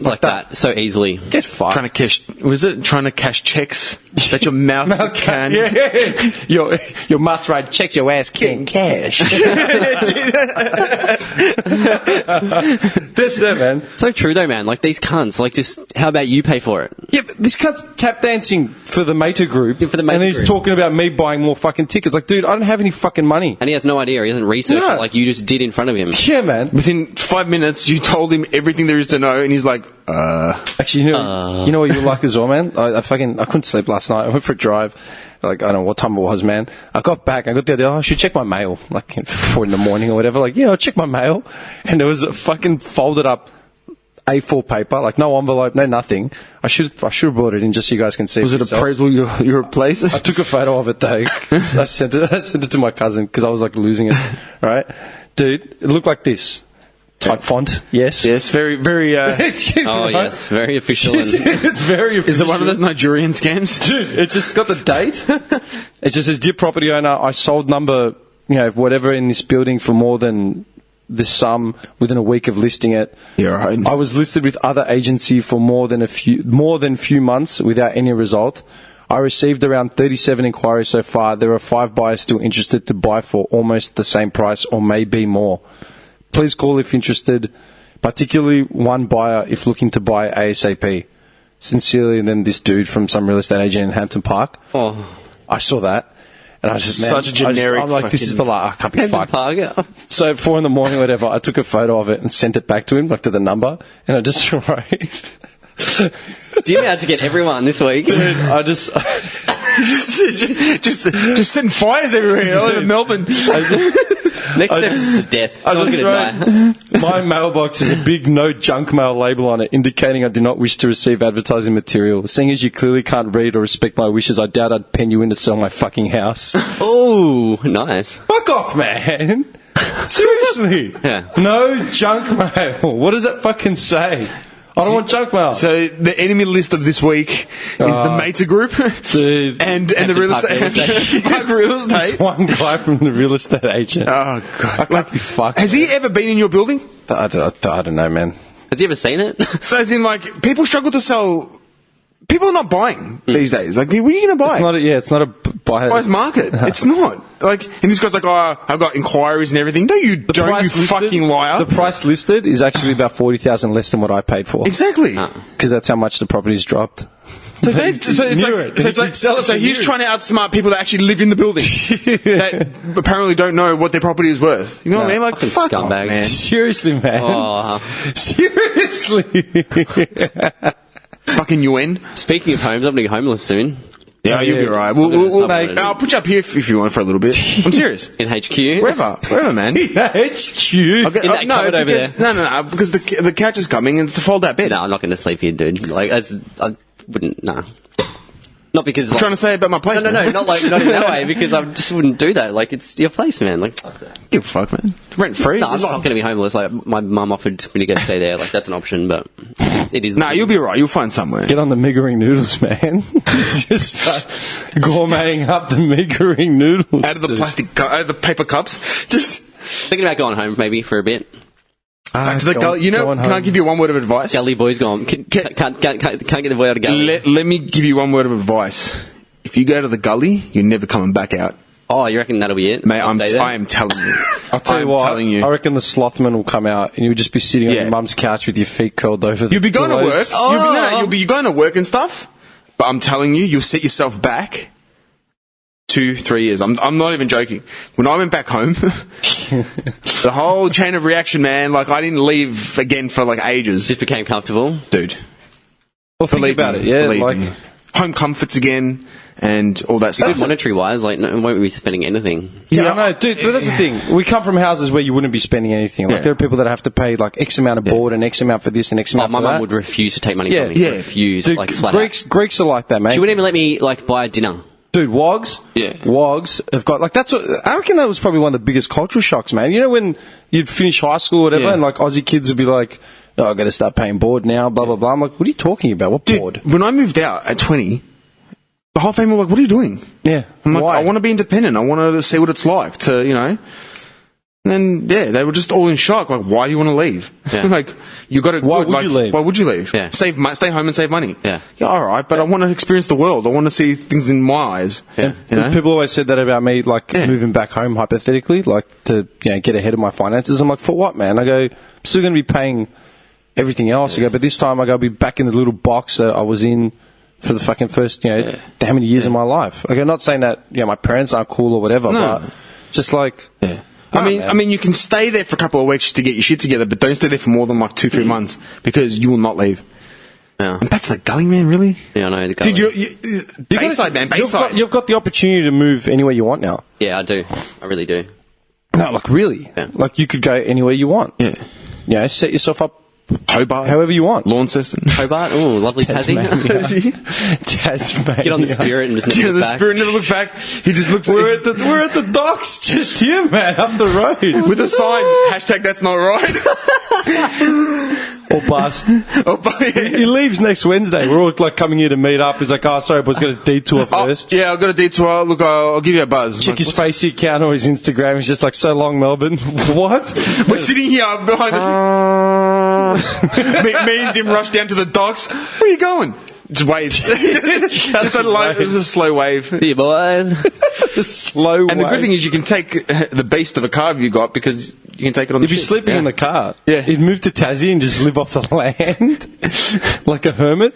like that. So easily. Get fucked. Trying to cash checks that your mouth can. Yeah. Your mouth right checks your ass can cash. That's it, man. So true though, man. Like these cunts. Like, just how about you pay for it? Yeah, but this cunt's tap dancing for the Mater group. Yeah, for the Mater and he's group. talking about me buying more fucking tickets. Like, dude, I don't have any fucking money. And he has no idea. He hasn't researched No. it like you just did in front of him. Yeah, man. Within 5 minutes, you told him everything there is to know, and he's like, Actually, you know what you like as well, man? I couldn't sleep last night. I went for a drive. Like, I don't know what time it was, man. I got back. I got the idea, I should check my mail. Like, 4 in the morning or whatever. Like, I'll check my mail. And there was a fucking folded up A4 paper. Like, no envelope, no nothing. I should have brought it in just so you guys can see. was it appraisal your place? I took a photo of it, though. I sent it to my cousin because I was, like, losing it. Right? Dude, it looked like this. Type font, yes. Yes, very, very. Yes, very official. And It's very official. Is it one of those Nigerian scams? Dude, it just got the date. It just says, dear property owner, I sold number, whatever in this building for more than this sum within a week of listing it. Yeah, right. I was listed with other agency for more than few months without any result. I received around 37 inquiries so far. There are 5 buyers still interested to buy for almost the same price or maybe more. Please call if interested, particularly one buyer if looking to buy ASAP. Sincerely, and then this dude from some real estate agent in Hampton Park. oh, I saw that, and I just, man, Such a generic I'm like, this is the I can't be fucked. So at 4 a.m, whatever, I took a photo of it and sent it back to him, like to the number, and I just wrote. do you know how to get everyone this week? Dude, I just just setting fires everywhere all over Melbourne. Next step is death. I I'm just gonna die. My mailbox is a big no junk mail label on it, indicating I do not wish to receive advertising material. Seeing as you clearly can't read or respect my wishes, I doubt I'd pen you in to sell my fucking house. Oh, nice. Fuck off, man. Seriously. Yeah. No junk mail. What does that fucking say? I don't want junk mail. So the enemy list of this week is the Meta Group, Dude. and the real estate. Park Real Estate. There's one guy from the real estate agent. Oh god! I can't be fucked. Has he ever been in your building? I don't know, man. Has he ever seen it? So as in, like, people struggle to sell. People are not buying these days. Like, what are you going to buy? It's not a buyer's market. It's not. Like, and this guy's like, oh, I've got inquiries and everything. No, you don't, you fucking liar. The price listed is actually about 40,000 less than what I paid for. Exactly. Because that's how much the property's dropped. So he's trying to outsmart people that actually live in the building that apparently don't know what their property is worth. You know what I mean? Like, fuck off, man. Seriously, man. Oh. Seriously. Fucking UN. Speaking of homes, I'm going to be homeless soon. Yeah, you'll be right. I'll put you up here if you want for a little bit. I'm serious. In HQ? Wherever, man. In HQ? In that cupboard over there. No, because the couch is coming and it's a fold-out bed. No, I'm not going to sleep here, dude. Like, I wouldn't, no. Not because... Trying to say about my place, No, not in that way, because I just wouldn't do that. Like, it's your place, man. Like, give a fuck, man. Rent-free. No, I'm not going to be homeless. Like, my mum offered me to go stay there. Like, that's an option, but it is... Nah, you'll be right. You'll find somewhere. Get on the McGregor noodles, man. Just start gourmeting up the McGregor noodles. Out of the paper cups. Just... Thinking about going home, maybe, for a bit. Back to the gully. You know, can I give you one word of advice? Gully boys gone. Can't get the boy out of gully. Let me give you one word of advice. If you go to the gully, you're never coming back out. Oh, you reckon that'll be it? Mate, I am telling you. I'll tell you what, I reckon the slothman will come out and you'll just be sitting on your mum's couch with your feet curled over. You'll be going to work. Oh. You'll be going to work and stuff. But I'm telling you, you'll set yourself back 2-3 years. I'm not even joking. When I went back home, the whole chain of reaction, man, like, I didn't leave again for, like, ages. Just became comfortable? Dude. Well, think about it, yeah. Like, home comforts again and all that stuff. Monetary-wise, like, no, won't be spending anything. Yeah, I know, dude, but that's the thing. We come from houses where you wouldn't be spending anything. Like, there are people that have to pay, like, X amount of board and X amount for this and X amount for that. My mum would refuse to take money from me. Refuse, dude, like, flat Greeks are like that, mate. She wouldn't even let me, like, buy dinner. Dude, Wogs have got, like, that's what, I reckon that was probably one of the biggest cultural shocks, man. You know, when you'd finish high school or whatever, and, like, Aussie kids would be like, oh, I've got to start paying board now, blah, blah, blah. I'm like, what are you talking about? What board? When I moved out at 20, the whole family were like, what are you doing? Yeah. I'm like, I want to be independent. I want to see what it's like to, you know. And then, they were just all in shock. Like, why do you want to leave? Yeah. Like, you got to... Why would you leave? Why would you leave? Yeah. Stay home and save money. Yeah. Yeah, all right, but I want to experience the world. I want to see things in my eyes. Yeah. You know? People always said that about me, like, moving back home, hypothetically, like, to, you know, get ahead of my finances. I'm like, for what, man? I go, I'm still going to be paying everything else. I go, but this time I go, I'll be back in the little box that I was in for the fucking first, you know, how many years of my life. I go, not saying that, you know, my parents aren't cool or whatever, but just like... Yeah. I mean, you can stay there for a couple of weeks just to get your shit together, but don't stay there for more than like 2-3 months because you will not leave. Yeah. And back to the gully, man, really? Yeah, I know. The gully. Dude, Bayside, man, Bayside. You've got the opportunity to move anywhere you want now. Yeah, I do. I really do. No, like, really? Yeah. Like, you could go anywhere you want. Yeah. You know, set yourself up Hobart. however you want. Launceston. Hobart? Oh, lovely Tasmania. Tasmania. Get on the Spirit and just never look back. Spirit never look back. He just looks... We're at the docks just here, man, up the road. With a sign, hashtag that's not right. Or bust. He leaves next Wednesday. We're all, like, coming here to meet up. He's like, oh, sorry, boys, got a detour first. Yeah, I've got a detour. Look, I'll give you a buzz. Check his Facebook account or his Instagram. He's just like, so long, Melbourne. What? We're sitting here behind me and Dim rush down to the docks. Where are you going? Just wave. just a slow wave. See you, boys. Slow wave. And the good thing is you can take the beast of a car you got because you can take it on the You'd be ship. sleeping in the car. Yeah. You'd move to Tassie and just live off the land like a hermit.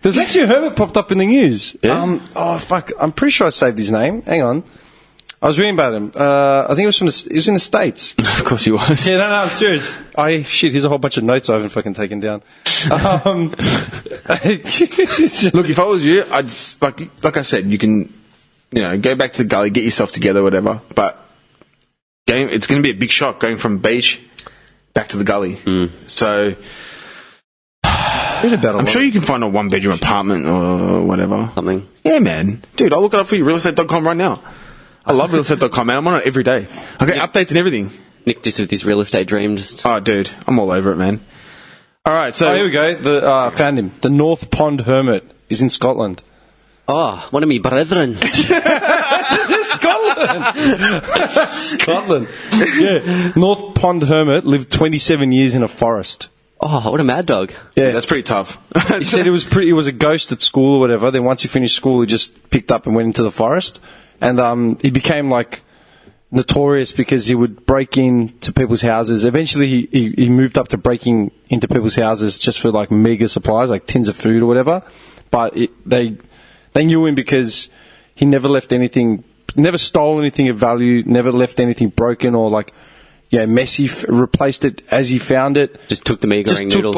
There's actually a hermit popped up in the news. Yeah? Oh, fuck. I'm pretty sure I saved his name. Hang on. I was reading about him. I think it was in the States. Of course he was. Yeah, no, I'm serious. Here's a whole bunch of notes I haven't fucking taken down. Look, if I was you, I'd, like I said, you can, you know, go back to the gully, get yourself together, whatever, but It's going to be a big shock going from beach back to the gully. So I'm sure you can find a 1-bedroom apartment or whatever. Something. Yeah, man. Dude, I'll look it up for you. Realestate.com right now. I love realestate.com, man. I'm on it every day. I get updates and everything. Nick just with his real estate dream. Oh, dude. I'm all over it, man. All right, so... here we go. Found him. The North Pond Hermit is in Scotland. Oh, one of me brethren. Scotland. Yeah. North Pond Hermit lived 27 years in a forest. Oh, what a mad dog. Yeah. That's pretty tough. He said it was a ghost at school or whatever. Then once he finished school, he just picked up and went into the forest. And he became, like, notorious because he would break into people's houses. Eventually, he moved up to breaking into people's houses just for, like, mega supplies, like tins of food or whatever. But they knew him because he never left anything, never stole anything of value, never left anything broken or, like, messy, replaced it as he found it. Just took the mee-goreng noodles.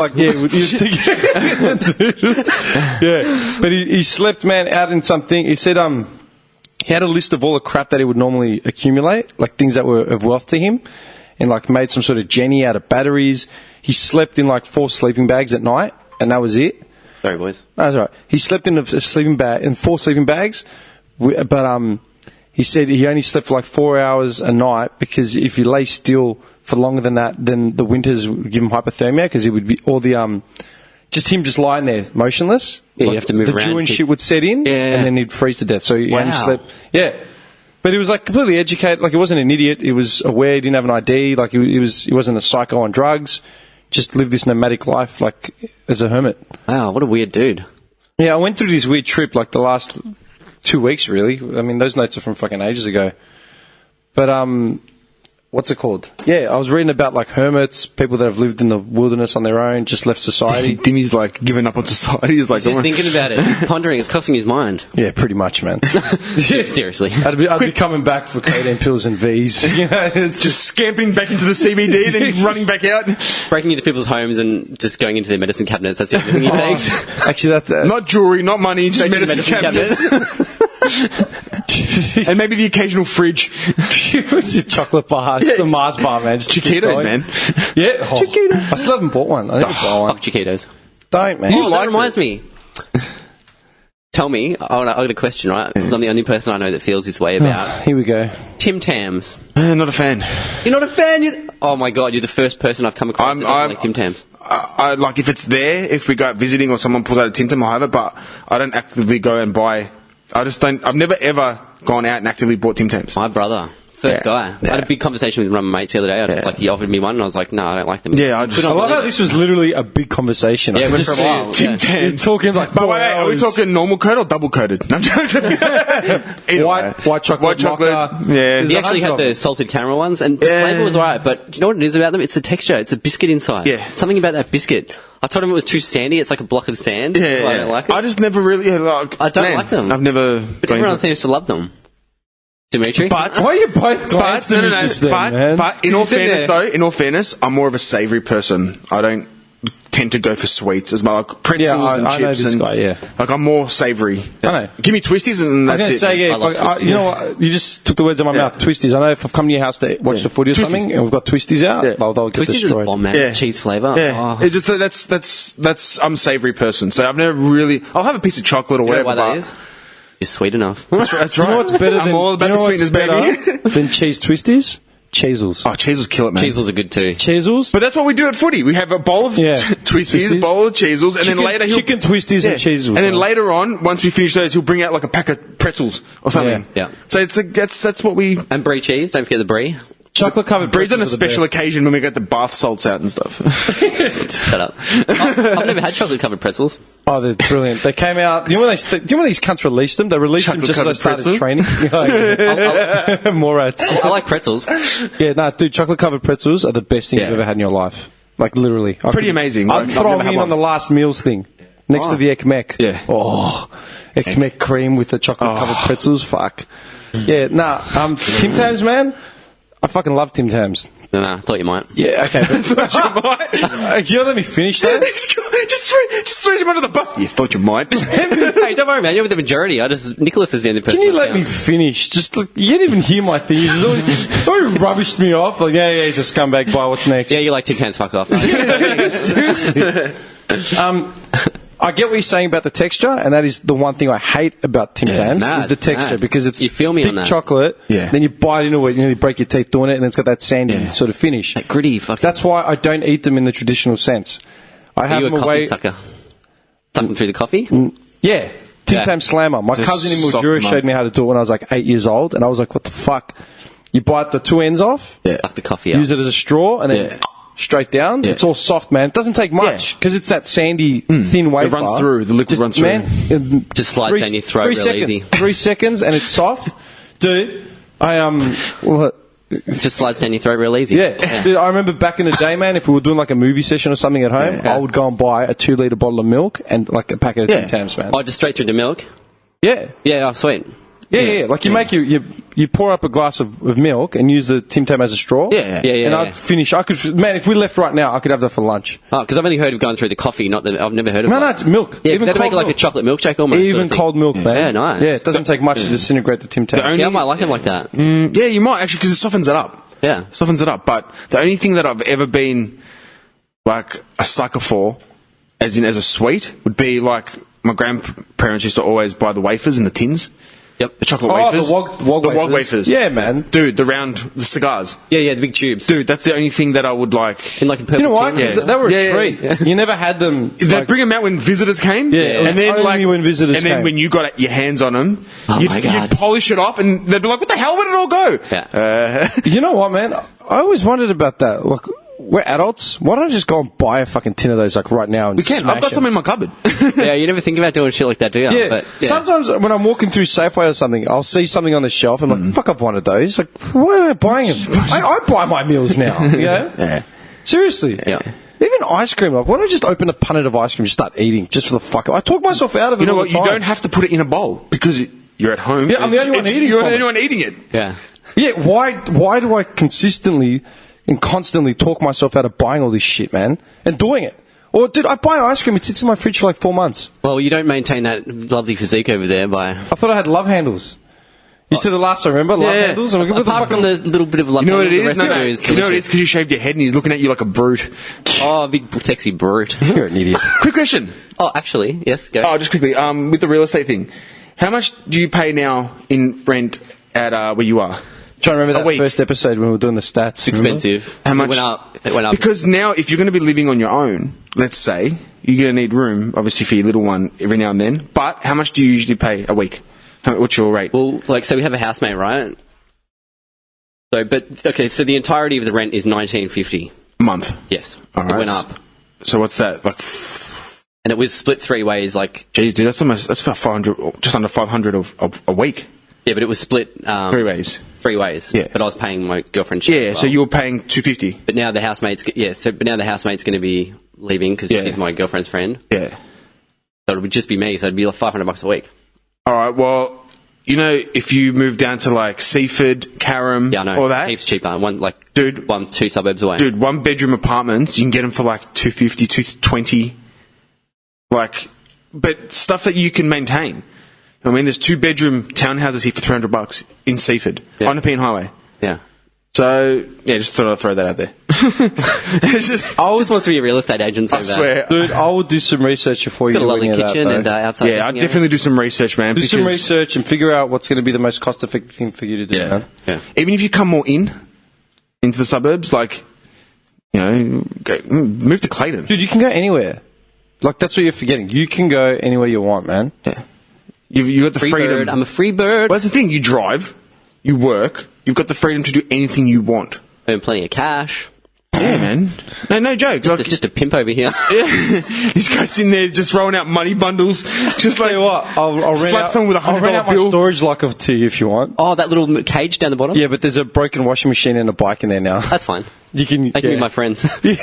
But he slept, man, out in something. He said he had a list of all the crap that he would normally accumulate, like things that were of wealth to him, and, like, made some sort of Jenny out of batteries. He slept in, like, 4 sleeping bags at night, and that was it. Sorry, boys. No, that's all right. He slept in a sleeping bag, in 4 sleeping bags, but he said he only slept for like 4 hours a night because if you lay still for longer than that, then the winters would give him hypothermia because it would be all the just lying there motionless. Yeah, like you have to move around. The dew and shit would set in, and then he'd freeze to death. So he only slept. Yeah, but he was, like, completely educated. Like, he wasn't an idiot. He was aware. He didn't have an ID. Like, he wasn't a psycho on drugs. Just lived this nomadic life, like, as a hermit. Wow, what a weird dude. Yeah, I went through this weird trip, like, the last 2 weeks, really. I mean, those notes are from fucking ages ago. But, what's it called? Yeah, I was reading about, like, hermits, people that have lived in the wilderness on their own, just left society. Dimmy's, like, giving up on society. He's, like... He's just thinking about it. He's pondering. It's crossing his mind. Yeah, pretty much, man. Seriously. I'd be coming back for codeine pills and V's. You know, it's just scampering back into the CBD, then running back out. Breaking into people's homes and just going into their medicine cabinets. That's the only thing he takes. Actually, that's... not jewellery, not money, just medicine cabinets. And maybe the occasional fridge. It's your chocolate bar. It's the Mars bar, man. Just Chiquitos, man. Yeah. Oh, Chiquitos. I still haven't bought one. I think I'll buy one. Fuck Chiquitos. Don't, man. Oh, that reminds me. Tell me, I got a question, right? Because I'm the only person I know that feels this way about. Here we go. Tim Tams. Not a fan. You're not a fan? Oh my god, you're the first person I've come across that doesn't like Tim Tams. I like, if it's there, if we go out visiting or someone pulls out a Tim Tam, I'll have it, but I don't actively go and buy. I've never ever gone out and actively bought Tim Tams. My brother. First guy. I had a big conversation with one of my mates the other day. Like, he offered me one, and I was like, no, I don't like them. Yeah, I love how this was literally a big conversation. Yeah, it went for a while. Tim Tams. You're talking like, but wait, are we talking normal coated or double coated? White chocolate. Yeah. He actually had the salted caramel ones, and the flavour was alright, but do you know what it is about them? It's the texture. It's a biscuit inside. Yeah. Something about that biscuit. I told him it was too sandy. It's like a block of sand. Yeah. I don't like it. I just never really like. I don't like them. I've never. But everyone seems to love them. Dimitri? But why are you both glancing at me just then, man? But in all fairness, I'm more of a savoury person. I don't tend to go for sweets as well, like pretzels and chips. Like, I'm more savoury. I know. Give me twisties and that's it. I was going to say, you know what? You just took the words out of my mouth. Twisties. I know if I've come to your house to watch the footy or something, and we've got twisties out, they'll get twisties destroyed. Is a bomb, man. Cheese flavour. Yeah. Oh. It's just, that's I'm a savoury person, so I've never really. I'll have a piece of chocolate or whatever. You know why that is? You're sweet enough. That's right. You know what's better I'm all about the sweetness, baby. than cheese twisties? Cheezels. Oh, Cheezels kill it, man. Cheezels are good too. Cheezels? But that's what we do at footy. We have a bowl of twisties, a bowl of Cheezels, and then later chicken twisties and Cheezels. And then later on, once we finish those, he'll bring out like a pack of pretzels or something. Yeah. So that's what we. And brie cheese. Don't forget the brie. Chocolate covered brie's on a special occasion when we get the bath salts out and stuff. Shut up. I've never had chocolate covered pretzels. Oh, they're brilliant. They came out. Do you know when these cunts released them? They released them just as I started training. More rats. I like pretzels. Yeah, no, dude, chocolate covered pretzels are the best thing you've ever had in your life. Like, literally. Pretty amazing. I'd throw them in on the last meals thing. Next to the Ekmek. Yeah. Oh, Ekmek cream with the chocolate covered pretzels. Fuck. Yeah, Tim Tams, man. I fucking love Tim Tams. No, I thought you might. Yeah, okay. But, do you let me finish that? just throws him under the bus. You thought you might. Hey, don't worry, man. You're with the majority. Nicholas is the only person. Can you let me finish? Just look, you didn't even hear my thing. He's already rubbished me off. Like, yeah, he's a scumbag. Bye. What's next? Yeah, you like Tim Tams. Fuck off. Seriously. I get what you're saying about the texture, and that is the one thing I hate about Tim Tams is the texture because it's you feel me thick on that. chocolate. Yeah. Then you bite into it, you nearly break your teeth doing it, and it's got that sandy sort of finish. That gritty fucking. That's why I don't eat them in the traditional sense. I have you them a away. Coffee sucker? Sucking through the coffee? Yeah. Tim Tam Slammer. My cousin in Mildura showed me how to do it when I was like 8 years old, and I was like, what the fuck? You bite the two ends off, suck the coffee out. Use it as a straw, and then straight down. It's all soft, man. It doesn't take much because it's that sandy, thin wafer. It runs through. The liquid runs through. Man, just slides down your throat real easy. 3 seconds, and it's soft. Dude, what? It just slides down your throat real easy. Yeah. Dude, I remember back in the day, man, if we were doing like a movie session or something at home, I would go and buy a 2-litre bottle of milk and like a packet of Tim Tams, man. Oh, just straight through the milk? Yeah. Yeah, oh, sweet. Yeah. Like you pour up a glass of milk and use the Tim Tam as a straw. Yeah. And I'd finish. Man, if we left right now, I could have that for lunch. Oh, because I've only heard of going through the coffee. I've never heard of. No, milk. Yeah, even they make like milk. a chocolate milkshake almost. Even cold milk, man. Yeah, nice. Yeah, it doesn't take much to disintegrate the Tim Tam. I might like them like that. Yeah, you might actually because it softens it up. Yeah, softens it up. But the only thing that I've ever been like a sucker for, as a sweet, would be like my grandparents used to always buy the wafers in the tins. Yep. The chocolate wafers. The wog wafers. Yeah, man. Dude, the cigars. Yeah, the big tubes. Dude, that's the only thing that I would like. In like a purple you know what? tin. They were a treat. Yeah. You never had them. They'd bring them out when visitors came. Yeah, and then only when visitors came. And then when you got your hands on them, my God. you'd polish it off and they'd be like, what the hell, where did it all go? Yeah. You know what, man? I always wondered about that. Like, we're adults. Why don't I just go and buy a fucking tin of those like right now? And we can. I've got some in my cupboard. Yeah, you never think about doing shit like that, do you? Yeah. But, Sometimes when I'm walking through Safeway or something, I'll see something on the shelf. I'm like, fuck, I've wanted those. Like, why am I buying them? I buy my meals now. You know? Yeah. Seriously. Yeah. Even ice cream. Like, why don't I just open a punnet of ice cream and start eating just for the fuck of it? I talk myself out of it. You know all what? the time. You don't have to put it in a bowl because you're at home. Yeah, I'm the only one eating. You're the only one eating it. Yeah. Yeah. Why do I consistently and constantly talk myself out of buying all this shit, man, and doing it? Or, dude, I buy ice cream. It sits in my fridge for like 4 months. Well, you don't maintain that lovely physique over there by. I thought I had love handles. You said the last one, remember? Love handles? I'm like, Apart from the little bit of love You know what it handle, is? the No, rest of you know what it is? Because you shaved your head and he's looking at you like a brute. Oh, big sexy brute. You're an idiot. Quick question. Oh, actually, yes, go. Oh, just quickly. With the real estate thing, how much do you pay now in rent at where you are? Trying to remember that first episode when we were doing the stats. It's expensive. How much? It went up. Because now, if you're going to be living on your own, let's say, you're going to need room, obviously, for your little one every now and then. But how much do you usually pay a week? What's your rate? Well, so we have a housemate, right? So the entirety of the rent is $19.50 a month. Yes, All right. It went up. So what's that like? And it was split 3 ways. Like, geez, dude, that's about 500, just under 500 of a week. Yeah, but it was split 3 ways. 3 ways. Yeah, but I was paying my girlfriend's share. Yeah, as well. so you were paying $250. But now the housemate's going to be leaving because she's my girlfriend's friend. Yeah. So it would just be me. So it'd be like $500 a week. All right. Well, you know, if you move down to like Seaford, Carrum, all that, heaps cheaper. Dude, 2 suburbs away. Dude, 1-bedroom apartments, you can get them for like $250, $220. Like, but stuff that you can maintain. I mean, there's 2-bedroom townhouses here for $300 in Seaford on the Nepean Highway. Yeah. So yeah, just thought I'd throw that out there. It's just want to be a real estate agent. So I swear, dude. I will do some research before you. Got a lovely kitchen and outside. Yeah, I'd definitely do some research, man. Do some research and figure out what's going to be the most cost-effective thing for you to do, man. Yeah. Even if you come more into the suburbs, like, you know, move to Clayton. Dude, you can go anywhere. Like, that's what you're forgetting. You can go anywhere you want, man. Yeah. You've got the freedom. Bird. I'm a free bird. Well, that's the thing. You drive, you work, you've got the freedom to do anything you want. Earn plenty of cash. Yeah, man. No joke. Just a pimp over here. Yeah. This guy's sitting there just rolling out money bundles. Just like, what? I'll slap someone with I'll rent $100 out my bill. storage locker to you if you want. Oh, that little cage down the bottom? Yeah, but there's a broken washing machine and a bike in there now. That's fine. You can. They can be my friends. He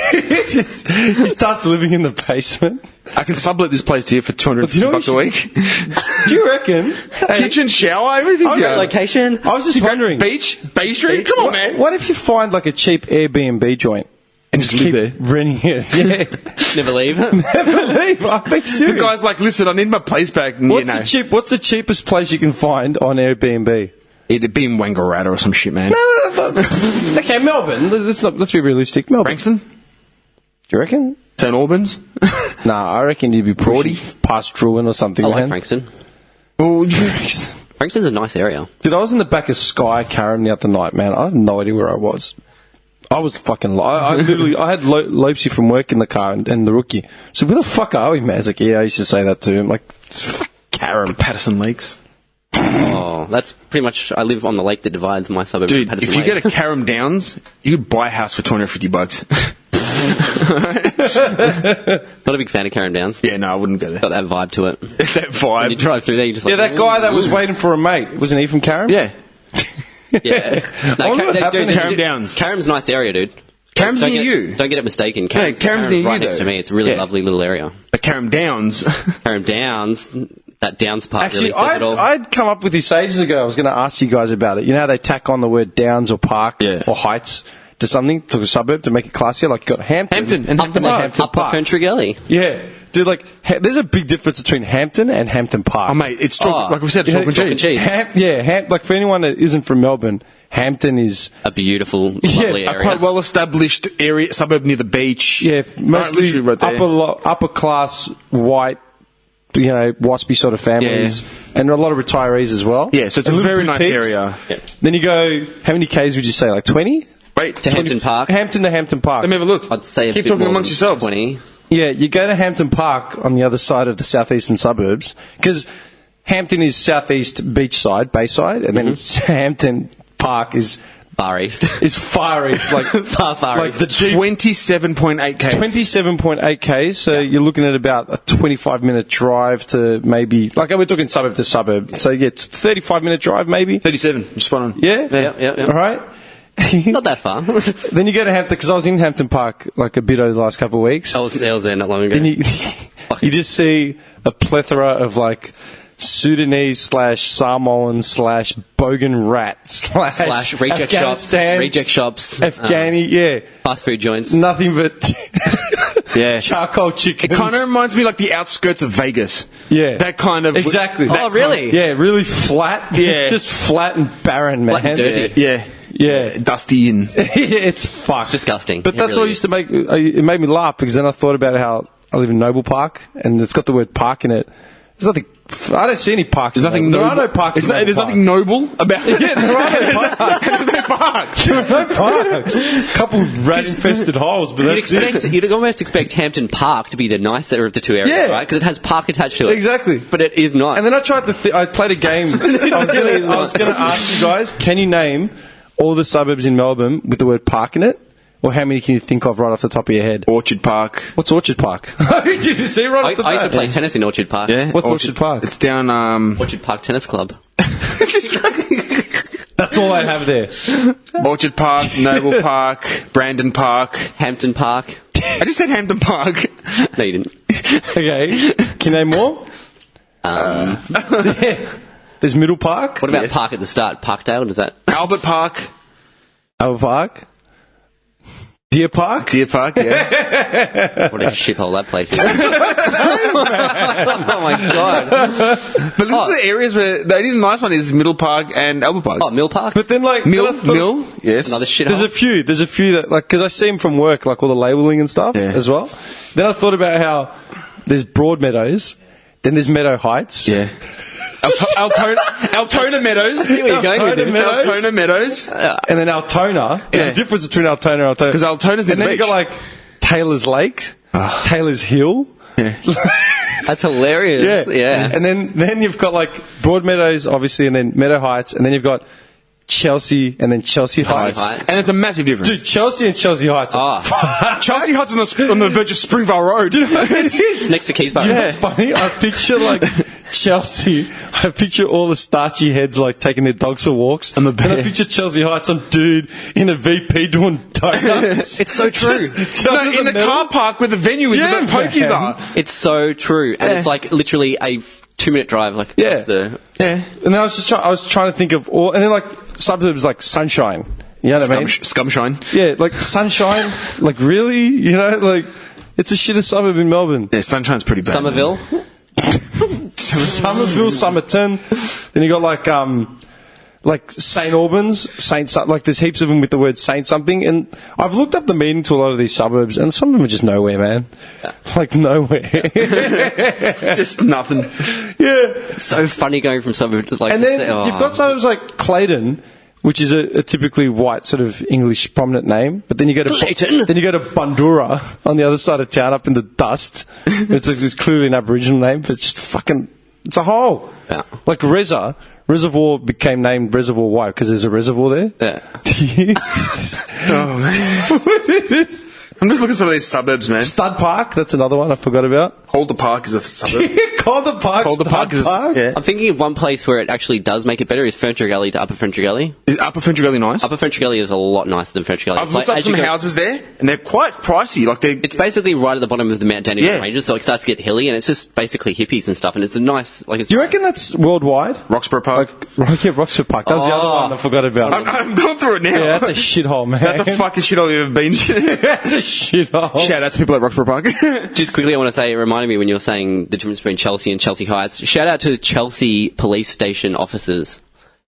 starts living in the basement. I can sublet this place to you for $250 a week. Do you reckon? Kitchen, shower, everything's here. Location. I was just wondering. Beach? Bay Street? Come on, man. What if you find like a cheap Airbnb joint? And just live there. Renting it. Yeah. Never leave. Never leave. I'm being serious. The guy's like, listen, I need my place back. What's the cheapest place you can find on Airbnb? It'd be in Wangaratta or some shit, man. No. Okay, Melbourne. Let's be realistic. Melbourne. Frankston? Do you reckon? St Albans? Nah, I reckon you'd be pushing past Druin or something. I like man. Frankston. Well, Frankston's a nice area. Dude, I was in the back of Sky Karen the other night, man. I had no idea where I was. I was fucking... I literally... I had Lopesy from work in the car and the rookie. So where the fuck are we, man? He's like, yeah, I used to say that to him. Like, fuck Karen. Patterson Lakes. Oh, that's pretty much... I live on the lake that divides my suburb Dude, from Patterson if you Lakes. go to Carrum Downs, you could buy a house for $250. Not a big fan of Carrum Downs. Yeah, no, I wouldn't go there. Got that vibe to it. That When you vibe. drive through there, you just like... Yeah, that guy that was waiting for a mate. Wasn't he from Karen? Yeah. Yeah. I wonder what happened in Carrum Downs. Carrum's a nice area, dude. Carrum's Don't near get- you. Don't get it mistaken. Carrum's near right you, next though. to me. It's a really Yeah. lovely little area. But Carrum Downs. Carrum Downs, that Downs part Actually, really says it all. I'd come up with this ages ago. I was going to ask you guys about it. You know how they tack on the word downs or park or heights to something, to a suburb to make it classier? Like you got Hampton and Upper Ferntree. Yeah. Dude, like, there's a big difference between Hampton and Hampton Park. Oh, mate, it's chalk, like we said, chalk and cheese. Like, for anyone that isn't from Melbourne, Hampton is... A beautiful, lovely A area. quite well-established area, suburb near the beach. Yeah, mostly literally right there. upper class, white, waspy sort of families. Yeah. And a lot of retirees as well. Yeah, so it's a little very nice boutiques. area. Yeah. Then you go, how many Ks would you say? Like 20? Wait, To Hampton Park. Hampton to Hampton Park. let me have a look. I'd say a Keep bit talking more amongst than yourselves. 20. Yeah, you go to Hampton Park on the other side of the southeastern suburbs, because Hampton is southeast beachside, bayside, and then it's Hampton Park is Far east. far east, like far like east. the G 27.8 K. 27.8 Ks, so you're looking at about a 25-minute drive to maybe, like we're talking suburb to suburb, so yeah, 35-minute drive maybe. 37, you're spot on. Yeah? Yeah. All right. Not that far. Then you go to Hampton, because I was in Hampton Park like a bit over the last couple of weeks. I was there not long ago. Then you just see a plethora of like Sudanese / Samoan / Bogan rat Slash reject shops. Afghanistan, Reject shops. Afghani, Fast food joints. nothing but Yeah. charcoal chicken. It kind of reminds me like the outskirts of Vegas. Yeah. That kind of... Exactly. that Oh, really? kind Yeah, really flat. Yeah. Just flat and barren, man. Flat and dirty. of- yeah. Yeah. Dusty and... It's fucked. Disgusting. But It that's really what used to make it made me laugh, because then I thought about how I live in Noble Park, and it's got the word park in it. There's nothing. I don't see any parks. There's nothing There are noble. no parks. There's nothing noble about it. Yeah, there are no parks. There's no parks. There are no parks. Couple rat-infested holes, but that's it. You'd almost expect Hampton Park to be the nicer of the two areas, Yeah. right? Because it has park attached to it. Exactly. But it is not. And then I tried to. I played a game. I was going to ask you guys, can you name all the suburbs in Melbourne with the word park in it? Or how many can you think of right off the top of your head? Orchard Park. What's Orchard Park? Did you see right off the I used to bat? play tennis in Orchard Park. Yeah. What's Orchard Park? It's down... Orchard Park Tennis Club. That's all I have there. Orchard Park, Noble Park, Brandon Park. Hampton Park. I just said Hampton Park. No, you didn't. Okay. Can you name more? There's Middle Park. What about Yes. Park at the start? Parkdale? Does that... Albert Park. Albert Park. Deer Park. Deer Park, yeah. What a shithole that place is. Oh my god. But these are the areas where... The only nice one is Middle Park and Albert Park. Oh, Mill Park? But then, like, Mill, then I thought- yes. Another shithole. There's a few that, like, because I see them from work, like all the labelling and stuff Yeah. as well. Then I thought about how there's Broadmeadows, then there's Meadow Heights. Yeah. Altona Meadows. See where you're going with this. Altona Meadows. And then Altona. Yeah. The difference between Altona and Altona. Because Altona's near and the then you beach. got, like, Taylor's Lake, Taylor's Hill. That's hilarious. Yeah. And then you've got, like, Broadmeadows, obviously, and then Meadow Heights, and then you've got Chelsea, and then Chelsea Heights. Heights. And it's a massive difference. Dude, Chelsea and Chelsea Heights. Chelsea Heights on the verge of Springvale Road. It's next to Keys Park. Do you know what's funny? I picture, like, Chelsea, I picture all the starchy heads like taking their dogs for walks. And I picture Chelsea Heights, some dude in a VP doing donuts. It's so true. In the car park where the venue is, where the pokies are. It's so true. And it's like literally a 2-minute drive. Like, Yeah. The, And then I was trying to think of all, and then like suburbs like Sunshine. You know what I mean? Scumshine. Yeah, like Sunshine. Like really? You know, like it's a shitter suburb in Melbourne. Yeah, Sunshine's pretty bad. Somerville. Somerville, Somerton. Then you got like St Albans, like there's heaps of them with the word Saint something. And I've looked up the meaning to a lot of these suburbs, and some of them are just nowhere, man. Like nowhere. Just nothing. Yeah. It's so funny going from suburbs to like. And then you've got suburbs like Clayton, which is a typically white sort of English prominent name, but then you go to Bundura on the other side of town, up in the dust. It's clearly an Aboriginal name, but it's just fucking, it's a hole. Yeah. Like Reservoir became named Reservoir Why? Because there's a reservoir there. Yeah. Oh, man. I'm just looking at some of these suburbs, man. Stud Park, that's another one I forgot about. Calder Park is a suburb. Calder Park. Calder Park is yeah. I'm thinking of one place where it actually does make it better is Furniture Gully to Upper Furniture Gully. Is Upper Furniture Gully nice? Upper Furniture Gully is a lot nicer than Furniture Gully. I've looked up some houses there, and they're quite pricey. Like it's basically right at the bottom of the Mount Dandenong Ranges, so it starts to get hilly, and it's just basically hippies and stuff, and it's a nice... Like, Do you reckon that's worldwide? Roxborough Park? Yeah, Roxborough Park. That was the other one I forgot about. I'm going through it now. Yeah, that's a shithole, man. That's a fucking shithole you've ever been to. That's a shithole. Shout out to people at Roxborough Park. Just quickly, I want to say, it reminded me when you were saying the difference between Chelsea and Chelsea Heights. Shout out to Chelsea police station officers.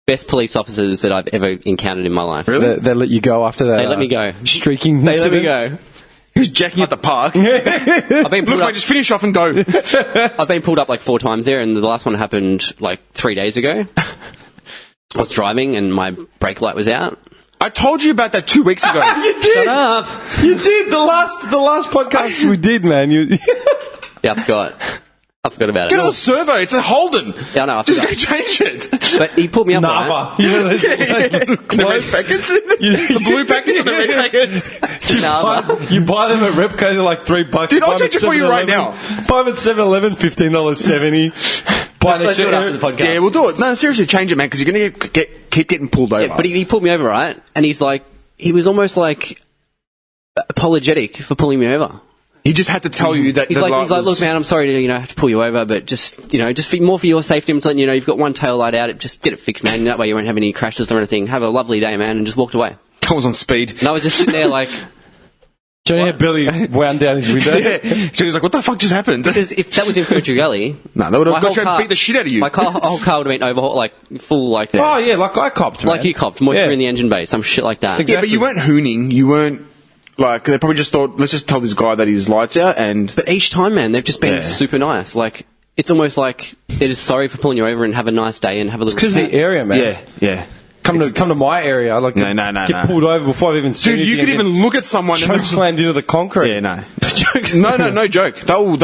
Best police officers that I've ever encountered in my life. Really? They let you go after that. They let me go. Streaking. They let me go. Who's jacking at the park? I've been pulled Look, up, just finish off and go. I've been pulled up like 4 times there, and the last one happened like 3 days ago. I was driving and my brake light was out. I told you about that 2 weeks ago. You did. Shut up. You did. The last podcast we did, man. Yeah, I forgot. I forgot about it. Get on the servo. It's a Holden. Yeah, I know. I Just forgot. go change it. But he pulled me up on Nava. You know, The red packets. The blue packets and the red packets. You buy them at Repco, they're like $3. Dude, I'll change it for you right now. Buy them at 7-Eleven, $15.70. Buy Let's do it after the podcast. Yeah, we'll do it. No, seriously, change it, man, because you're going to keep getting pulled over. Yeah, but he pulled me over, right? And he was almost like apologetic for pulling me over. He just had to tell you that He's like, look, man, I'm sorry to, have to pull you over, but just more for your safety. I'm telling you, you've got one tail light out. Just get it fixed, man. That way you won't have any crashes or anything. Have a lovely day, man, and just walked away. Comes on speed. And I was just sitting there like... Johnny had barely wound down his window. Yeah. Johnny's like, what the fuck just happened? Because if that was in Furniture Gully... No, they would have got you and beat the shit out of you. My whole car would have been overhauled, like, full, like... Oh, yeah, like I copped, man. Like you copped. Moisture in the engine bay. Some shit like that. Exactly. Yeah, but you weren't hooning. You weren't... Like, they probably just thought, let's just tell this guy that his light's out, and... But each time, man, they've just been super nice. Like, it's almost like they're just sorry for pulling you over and have a nice day and have a little... It's because the area, man. Yeah. Come to my area. Like, No. Get pulled over before I've even seen Dude, you could even look at someone choke slammed into the concrete. Yeah, no. No joke. They'll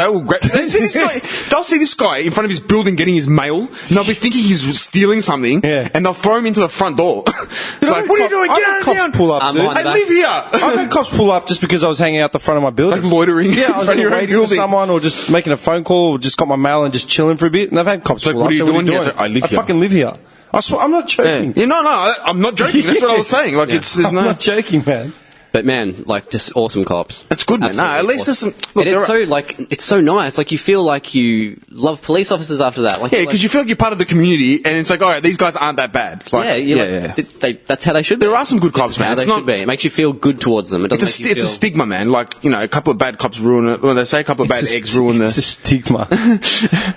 see this guy in front of his building getting his mail, and they'll be thinking he's stealing something, and they'll throw him into the front door. Like, what are you doing? Get out of town! Pull up, dude. behind the I back. live here! I've had cops pull up just because I was hanging out the front of my building. Like loitering. Yeah, I was in front of either your own waiting for building. someone or just making a phone call or just got my mail and just chilling for a bit. And I've had cops pull what up. are you So doing? what Yeah, I live here. I fucking live here. I swear, I'm not joking. Yeah, no, I'm not joking. That's what I was saying. Like, there's I'm no... not joking, man. But man, like, just awesome cops. That's good, man. No, at least there's some... Look, And it's so nice. Like, you feel like you love police officers after that. Like, yeah, because you feel like you're part of the community, and it's like, all right, these guys aren't that bad. Like, that's how they should be. There are some good cops, man. How they should be. It makes you feel good towards them. It doesn't make you It's a stigma, man. Like, a couple of bad cops ruin it. When they say a couple of bad eggs ruin It's a stigma.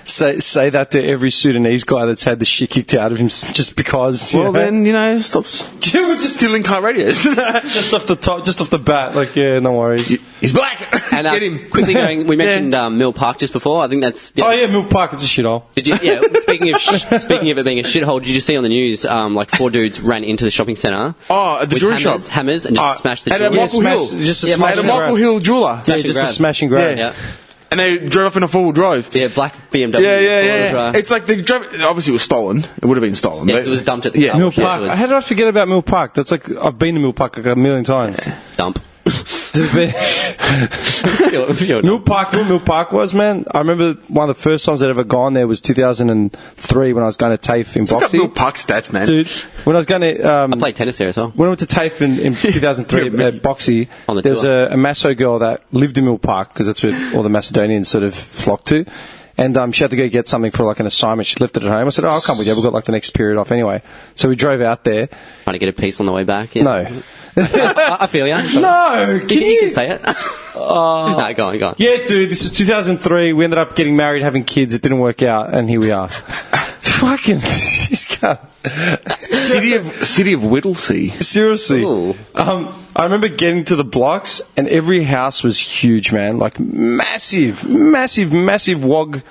say that to every Sudanese guy that's had the shit kicked out of him just because. Well, then, stop just stealing car radios. just off the top, just off the bat. Like, yeah, no worries. He's black. And Get him. quickly going, we mentioned Mill Park just before. I think that's... Oh, yeah, Mill Park, it's a shithole. Did you? Yeah. Speaking of it being a shithole, did you see on the news? Like 4 dudes ran into the shopping centre. Oh, at the with jewelry shop. Hammers, and just smashed the at jewelry. Michael Hill. Just a smash at and Michael grab. Hill jeweler. Yeah, just a smash and grab. Yeah. And they drove off in a 4-wheel drive. Yeah, black BMW. Yeah. It's like they drove. Obviously, it was stolen. It would have been stolen. Yeah, but 'cause it was dumped at the Yeah, car Mill wash Park. afterwards. How did I forget about Mill Park? That's like, I've been to Mill Park like a million times. Dump. Mill Park, you know what Mill Park was, man? I remember one of the first times I'd ever gone there was 2003 when I was going to TAFE in Got boxing. Mill Park stats, man. Dude, when I was going to... I played tennis there as well. When I went to TAFE in 2003 at Boxy, On the there's tour. a Maso girl that lived in Mill Park, because that's where all the Macedonians sort of flocked to. And she had to go get something for like an assignment. She left it at home. I said, I'll come with you. We've got like the next period off anyway. So we drove out there. Trying to get a piece on the way back. Yeah. No. I feel you. No! You can say it. No, go on. Yeah, dude, this is 2003. We ended up getting married, having kids. It didn't work out, and here we are. Fucking this guy. City of Whittlesea. Seriously. Ooh. I remember getting to the blocks, and every house was huge, man. Like massive wog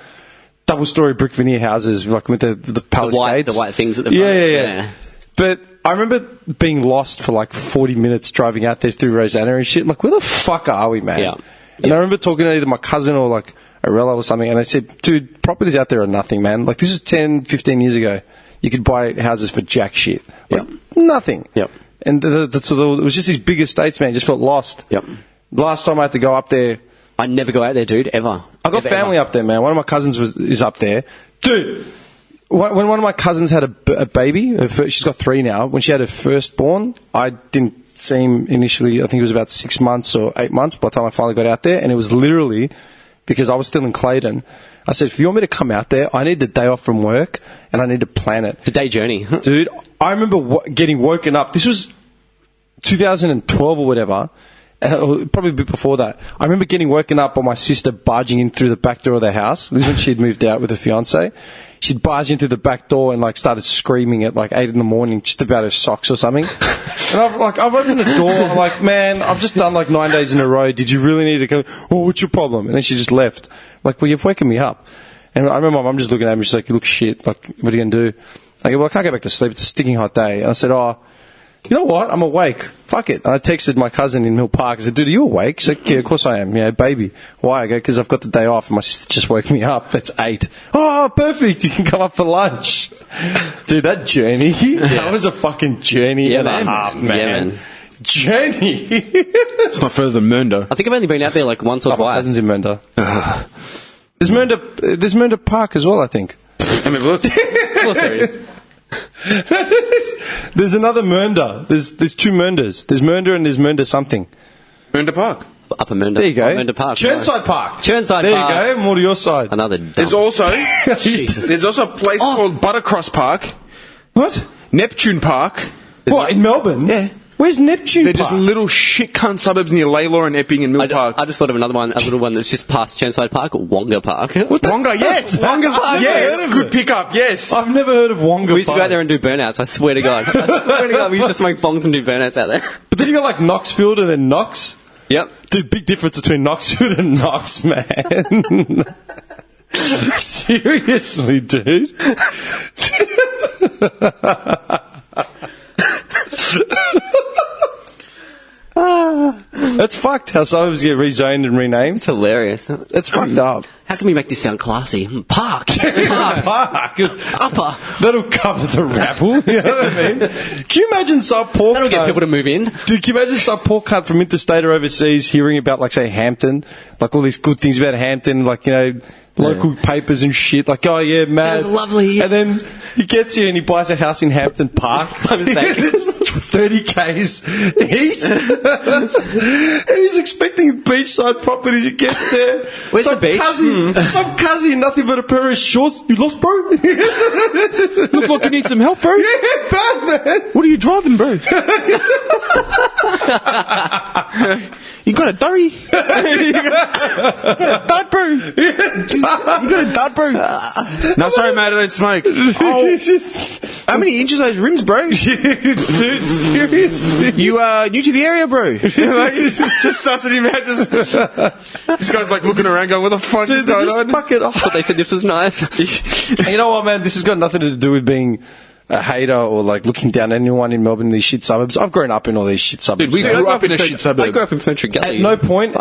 double-story brick veneer houses, like with the palace gates. The white things at the Yeah, front. yeah. But I remember being lost for like 40 minutes driving out there through Rosanna and shit. Like, where the fuck are we, man? Yeah. And I remember talking to either my cousin or like Arella or something, and they said, dude, properties out there are nothing, man. Like, this is 10, 15 years ago. You could buy houses for jack shit. Like, nothing. Yep. And so it was just these big estates, man. Just felt lost. Yep. Last time I had to go up there, I never go out there, dude, ever. I got family up there, man. One of my cousins is up there. Dude, when one of my cousins had a baby, she's got 3 now. When she had her firstborn, I didn't see him initially. I think it was about 6 months or 8 months by the time I finally got out there. And it was literally because I was still in Clayton. I said, if you want me to come out there, I need the day off from work and I need to plan it. It's a day journey. Dude, I remember getting woken up. This was 2012 or whatever. Probably a bit before that. I remember getting woken up by my sister barging in through the back door of the house. This is when she'd moved out with her fiance. She'd barge in through the back door and like started screaming at like 8 in the morning just about her socks or something. And I've opened the door. I'm like, man, I've just done like 9 days in a row. Did you really need to come? Oh, what's your problem? And then she just left. I'm like, well, you've woken me up. And I remember my mum just looking at me. She's like, you look shit. Like, what are you going to do? I go, well, I can't go back to sleep. It's a sticking hot day. And I said, oh, you know what? I'm awake. Fuck it. And I texted my cousin in Mill Park. I said, dude, are you awake? She's like, yeah, of course I am. Yeah, baby. Why? I go, because I've got the day off and my sister just woke me up. It's 8. Oh, perfect. You can come up for lunch. Dude, that journey, that was a fucking journey and a half, man. Yeah, man. Journey. It's not further than Mernda. I think I've only been out there like once or My twice. cousin's in Mernda. There's Mernda Park as well, I think. I mean, look. Of course there is. There's another Mernda. There's 2 Merndas. There's Mernda and there's Mernda something. Mernda Park. Upper Mernda. There you go. Mernda Park. Churnside Park. Churnside there Park. There you go. More to your side. Another dump. There's also Jesus. there's also a place called Buttercross Park. What? Neptune Park. What, in Melbourne? Yeah. Where's Neptune They're Park? just little shit cunt suburbs near Laylaw and Epping and Mill Park. I just thought of another one, a little one that's just past Churnside Park, Wonga Park. Wonga, yes! Wonga Park, yes! yeah. Good pickup, yes! I've never heard of Wonga We used to go Park. out there and do burnouts, I swear to God. We used to smoke bongs and do burnouts out there. But then you got like Knoxfield and then Knox. Yep. Dude, big difference between Knoxfield and Knox, man. Seriously, dude. That's fucked how suburbs get rezoned and renamed. It's hilarious. That's fucked up. How can we make this sound classy? Park. Park. Upper. That'll cover the rabble. You know what I mean? Can you imagine some poor That'll get people to move in. Dude, can you imagine some poor cunt from interstate or overseas hearing about, like, say, Hampton? Like, all these good things about Hampton, like, you know, local papers and shit. Like, oh, yeah, mad. That's lovely. And then he gets here and he buys a house in Hampton Park. It's 30 Ks east. And he's expecting beachside properties. He gets there. Where's the beach? Some cousin, nothing but a pair of shorts. You lost, bro? Look like you need some help, bro. Yeah, bad, man. What are you driving, bro? You got a durry? You got a dud, bro? You got a dud, bro? No, sorry, mate, I don't smoke. Oh, how many inches are those rims, bro? Dude, seriously? You new to the area, bro? Like, just sussing him out. This guy's like looking around, going, "What the fuck is going just on?" fuck it off. But they said this was nice. You know what, man? This has got nothing to do with being a hater or like looking down at anyone in Melbourne in these shit suburbs. I've grown up in all these shit suburbs. Dude, we grew up in a shit suburb. I grew up in Ferntree Gully.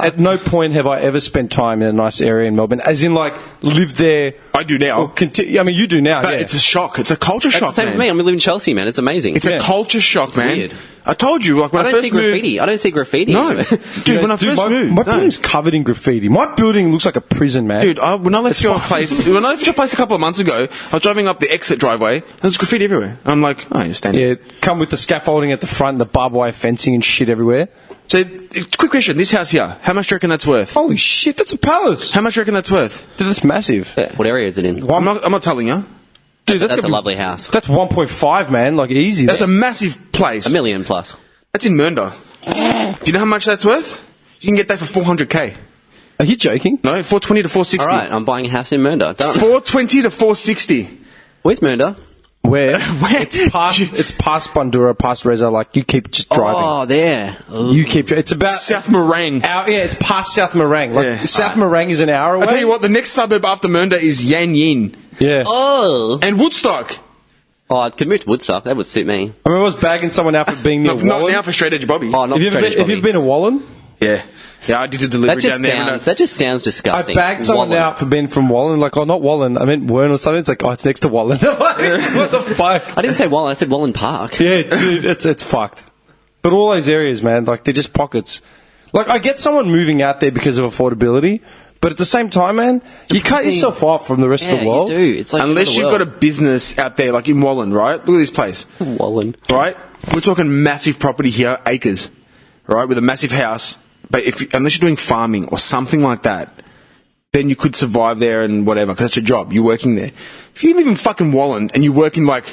At no point have I ever spent time in a nice area in Melbourne, as in like lived there. I do now. I mean, you do now, But yeah. it's a shock. It's a culture shock, That's the same man. with me. I'm living in Chelsea, man. It's amazing. It's a culture shock, man. weird. I told you, like when I I don't first see moved. graffiti. I don't see graffiti. No, anywhere. dude. When I first moved, my no. building's covered in graffiti. My building looks like a prison, man. Dude, when I left your place a couple of months ago, I was driving up the exit driveway, and there's graffiti everywhere. I'm like, oh, you're standing. Yeah, come with the scaffolding at the front, the barbed wire fencing and shit everywhere. So, quick question: this house here, how much do you reckon that's worth? Holy shit, that's a palace. How much do you reckon that's worth? Dude, that's massive. What area is it in? I'm not telling you. Dude, That's a gonna be- lovely house. That's 1.5, man. Like easy. That's a massive place. $1 million plus. That's in Mernda. Do you know how much that's worth? You can get that for 400k. Are you joking? No, 420 to 460. All right, I'm buying a house in Mernda. Done. 420 to 460. Where's Mernda? Where? Where? It's past Bandura, past Reza. Like you keep just driving. Oh, there. You keep. It's about South Morang. it's past South Morang. Like Yeah. South Morang is an hour away. I tell you what, the next suburb after Mernda is Yan Yin Yeah. Oh. and Woodstock. Oh, I could move to Woodstock. That would suit me. I remember I was bagging someone out for being near Not Wallen. now for Straight Edge Bobby. Oh, not Have you ever straight been, have you ever been to Wallen? Yeah. Yeah, I did a delivery down there. That just sounds I disgusting. bagged someone Wallen. out for being from Wallen. Like, oh, not Wallen. I meant Wern or something. It's like, oh, it's next to Wallen. I'm like, what the fuck? I didn't say Wallen. I said Wallen Park. Yeah, dude, it's fucked. But all those areas, man, like, they're just pockets. Like, I get someone moving out there because of affordability, but at the same time, man, you cut yourself off from the rest of the world. You do. It's like Unless you've got a business out there, like in Wallen, right? Look at this place. Wallen. Right? We're talking massive property here, acres, right? With a massive house. But unless you're doing farming or something like that, then you could survive there and whatever, because that's your job. You're working there. If you live in fucking Wallen and you work in like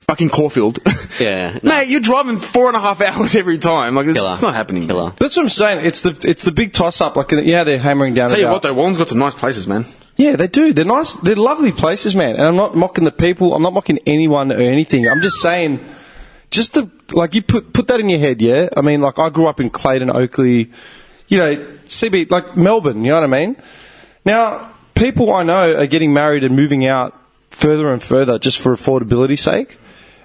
fucking Caulfield, Yeah, no. mate, you're driving 4.5 hours every time. Like, it's not happening. Killer. That's what I'm saying. It's the big toss up. Like, yeah, they're hammering down. Tell you about- what though, Wallen's got some nice places, man. Yeah, they do. They're nice. They're lovely places, man. And I'm not mocking the people. I'm not mocking anyone or anything. I'm just saying, like you put that in your head, yeah? I mean, like I grew up in Clayton, Oakley, you know, CB, like Melbourne, you know what I mean? Now, people I know are getting married and moving out further and further just for affordability's sake.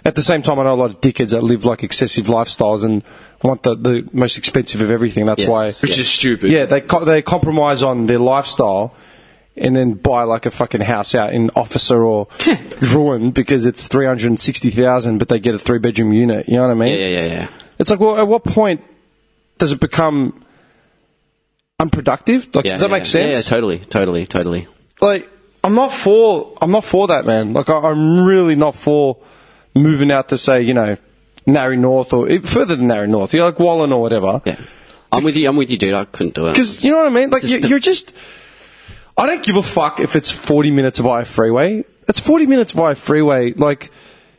At the same time, I know a lot of dickheads that live like excessive lifestyles and want the most expensive of everything. That's Yes. why. Which is stupid. Yeah, they compromise on their lifestyle and then buy like a fucking house out in Officer or Ruin because it's 360,000, but they get a 3-bedroom unit. You know what I mean? Yeah. It's like, well, at what point does it become unproductive? Like, does that make sense? Yeah, totally. Like, I'm not for that, man. Like, I'm really not for moving out to say, you know, Narry North or further than Narry North. You're like Wallen or whatever. Yeah. I'm with you, dude. I couldn't do it. Because, you know what I mean? Like, you're just... I don't give a fuck if it's 40 minutes via freeway. It's 40 minutes via freeway. Like,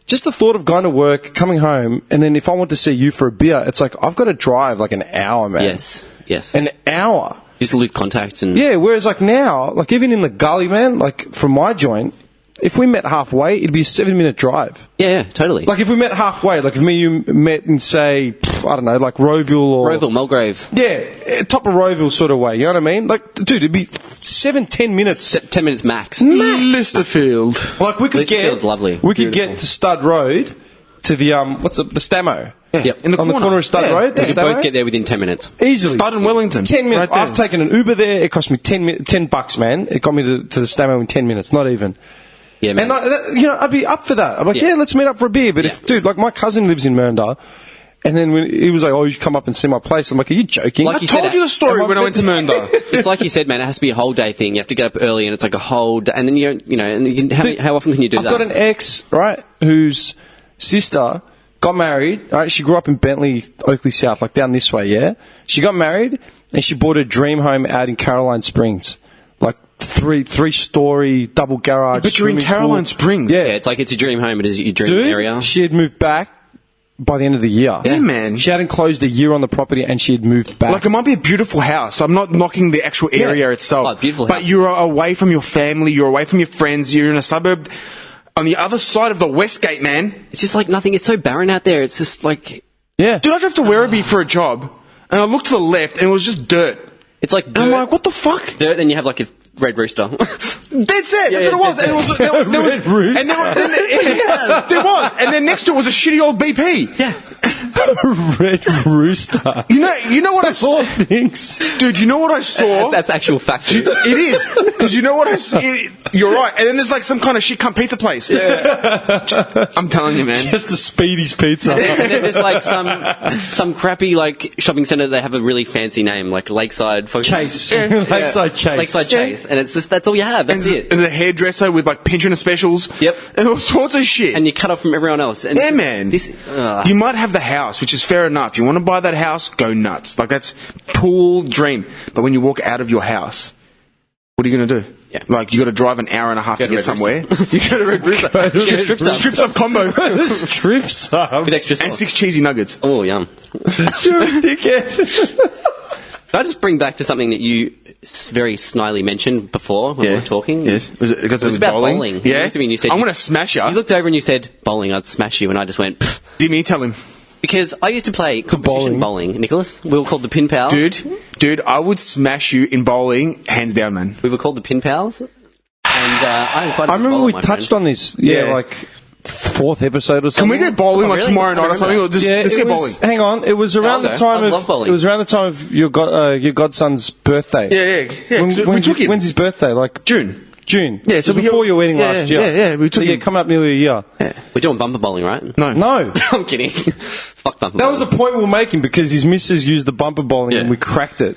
just the thought of going to work, coming home, and then if I want to see you for a beer, it's like, I've got to drive like an hour, man. Yes. An hour. Just lose contact and... Yeah, whereas like now, like even in the gully, man, like from my joint, if we met halfway, it'd be a 7-minute drive. Yeah, totally. Like if we met halfway, like if me and you met in say, I don't know, like Rowville or... Rowville, Mulgrave. Yeah, top of Rowville sort of way, you know what I mean? Like, dude, it'd be 7-10 minutes. 10 minutes max. Listerfield. Like we could Listerfield's lovely. We could get to Stud Road to the, the Stamo. Yep. In the On the corner of Stud Road, the We could Stamo. both get there within 10 minutes. Easily. Stud and Wellington. 10 minutes. Right there. I've taken an Uber there. It cost me $10, man. It got me to the Stamo in 10 minutes, not even. Yeah, man. And, you know, I'd be up for that. I'm like, yeah, let's meet up for a beer. But if, dude, like my cousin lives in Mernda, and then when he was like, oh, you should come up and see my place. I'm like, are you joking? Like I you told said, you the story when I went to Mernda. It's like you said, man. It has to be a whole day thing. You have to get up early, and it's like a whole day. And then you know, and you can, how often can you do that? I've got an ex, right, whose sister got married. Right, she grew up in Bentley, Oakley South, like down this way. Yeah, she got married and she bought a dream home out in Caroline Springs, like three-story double garage. But you're in swimming Caroline pool. Springs. Yeah, it's like it's a dream home. It is your dream dude, area. she had moved back by the end of the year. Yeah, man. She hadn't closed a year on the property and she had moved back. Like, it might be a beautiful house. I'm not knocking the actual area itself. Oh, beautiful But house. you're away from your family, you're away from your friends, you're in a suburb on the other side of the Westgate, man. It's just like nothing. It's so barren out there. It's just like yeah. Dude, I drove to Werribee for a job, and I looked to the left, and it was just dirt. it's like And I'm dirt, like, what the fuck? dirt. Then you have like a Red Rooster. That's it. That's what it was. And it was there was Red Rooster. and there was, and then next to it was a shitty old BP. Yeah. Red Rooster. You know what I saw, things. dude. You know what I saw? That's actual fact. It is, because you know what I saw? You're right. And then there's like some kind of shit cunt pizza place. Yeah. I'm telling you, man. Just a Speedy's Pizza. And then there's like some crappy like shopping centre. They have a really fancy name, like Lakeside Chase. Yeah. Lakeside Chase. Lakeside Chase, and it's just that's all you have. That's it. And the hairdresser with like pensioner specials. Yep. And all sorts of shit. And you cut off from everyone else. And yeah, man. You might have the house, which is fair enough. You want to buy that house, go nuts. Like, that's pool dream. But when you walk out of your house, what are you going to do? Yeah. Like, you got to drive an hour and a half to get somewhere. You go to Red Rooster. Strip sub combo. Strip sub. With extra sauce. And 6 cheesy nuggets. Oh, yum. You're a dickhead. Can I just bring back to something that you very snidely mentioned before when we were talking? Yes. Was it about bowling. Yeah. You looked at me and you said, I'm going to smash you. You looked over and you said, bowling, I'd smash you. And I just went, pfft. Dimmy, tell him. Because I used to play competition bowling, Nicholas. We were called the Pin Pals. Dude, I would smash you in bowling, hands down, man. We were called the Pin Pals. And I remember we touched on this, like 4th episode or something. Can we go bowling like tomorrow night or something? Or just, let's get bowling. Hang on, it was around the time I love bowling. It was around the time of your godson's birthday. Yeah. When's his birthday? Like June. Yeah, so before your wedding last year. Yeah, we took him. Coming up nearly a year. Yeah. We're doing bumper bowling, right? No. I'm kidding. Fuck bumper bowling. That was the point we were making because his missus used the bumper bowling and we cracked it.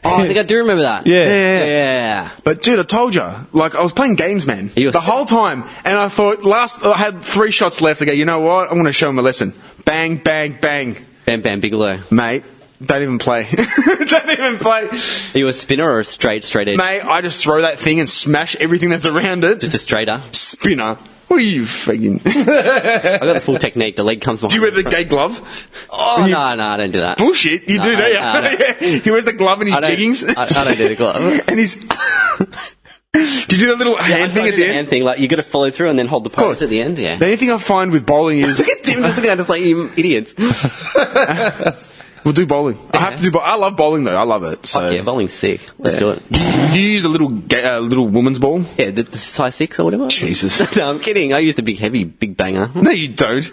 Oh, I think I do remember that. Yeah. But dude, I told you, like, I was playing games, man, the whole time, and I thought I had 3 shots left. I go, you know what? I'm going to show him a lesson. Bang, bang, bang. Bam, bam, Bigelow. Mate, don't even play. Don't even play. Are you a spinner or a straight edge? Mate, I just throw that thing and smash everything that's around it. Just a straighter? Spinner. What are you faking? I got the full technique. The leg comes behind. Do you wear the gay glove? Oh, no, I don't do that. Bullshit. You do, don't you? He wears the glove and his jiggings. I don't do the glove. And he's... Do you do the little hand thing at the end? Hand thing, like you got to follow through and then hold the pose at the end. Yeah. The only thing I find with bowling is... Look at Tim just looking at us like you idiots. We'll do bowling. I have to do. I love bowling though. I love it. So. Fuck yeah, bowling's sick. Let's do it. Do you use a little woman's ball? Yeah, the size 6 or whatever. Jesus. No, I'm kidding. I used a big banger. No, you don't.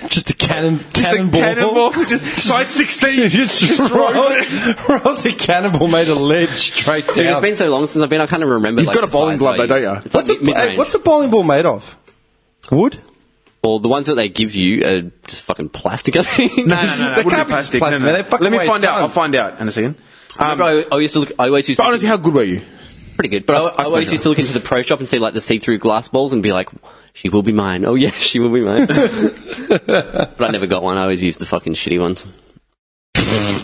Just a cannonball. Cannonball. Just size 16. just rolls a cannonball made a ledge straight down. Dude, it's been so long since I've been. I can't even remember. You've got a bowling glove though, don't you? What's a bowling ball made of? Wood? Well, the ones that they give you are just fucking plastic, I think. No. They can't be plastic. No. Let me find out. I'll find out in a second. I always used to. But honestly, how good were you? Pretty good. But I always used to look into the pro shop and see like the see-through glass balls and be like, she will be mine. Oh yeah, she will be mine. But I never got one. I always used the fucking shitty ones.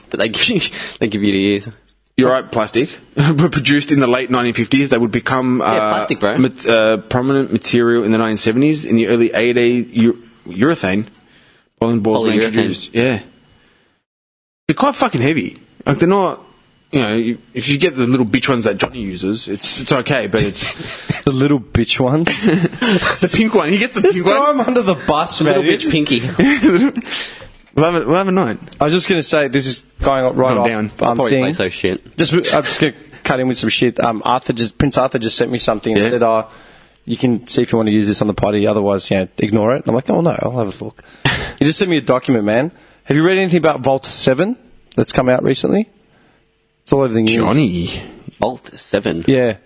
But they give you to use. You're right, plastic. Were produced in the late 1950s. They would become plastic, bro. Prominent material in the 1970s. In the early 80s, urethane bowling balls were introduced. Yeah, they're quite fucking heavy. Like they're not. You know, if you get the little bitch ones that Johnny uses, it's okay. But it's the little bitch ones. The pink one. He gets the pink one. Throw him under the bus, man. Little bitch pinky. We'll have a night. I was just going to say, this is going right off. Down. Play so shit. I'm just going to cut in with some shit. Prince Arthur just sent me something and said, you can see if you want to use this on the potty, otherwise, ignore it. And I'm like, oh no, I'll have a look. He just sent me a document, man. Have you read anything about Vault 7 that's come out recently? It's all over the news. Johnny. Vault 7? Yeah.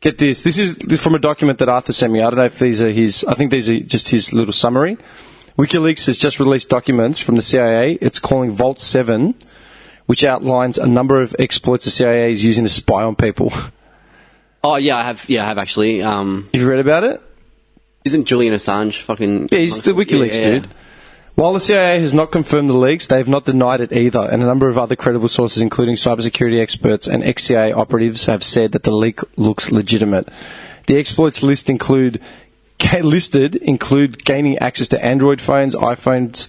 Get this. This is from a document that Arthur sent me. I don't know if these are his... I think these are just his little summary. WikiLeaks has just released documents from the CIA. It's calling Vault 7, which outlines a number of exploits the CIA is using to spy on people. Oh, yeah, I have actually. Have you read about it? Isn't Julian Assange fucking... Yeah, he's the WikiLeaks dude. While the CIA has not confirmed the leaks, they have not denied it either, and a number of other credible sources, including cybersecurity experts and ex-CIA operatives, have said that the leak looks legitimate. The exploits listed include gaining access to Android phones, iPhones,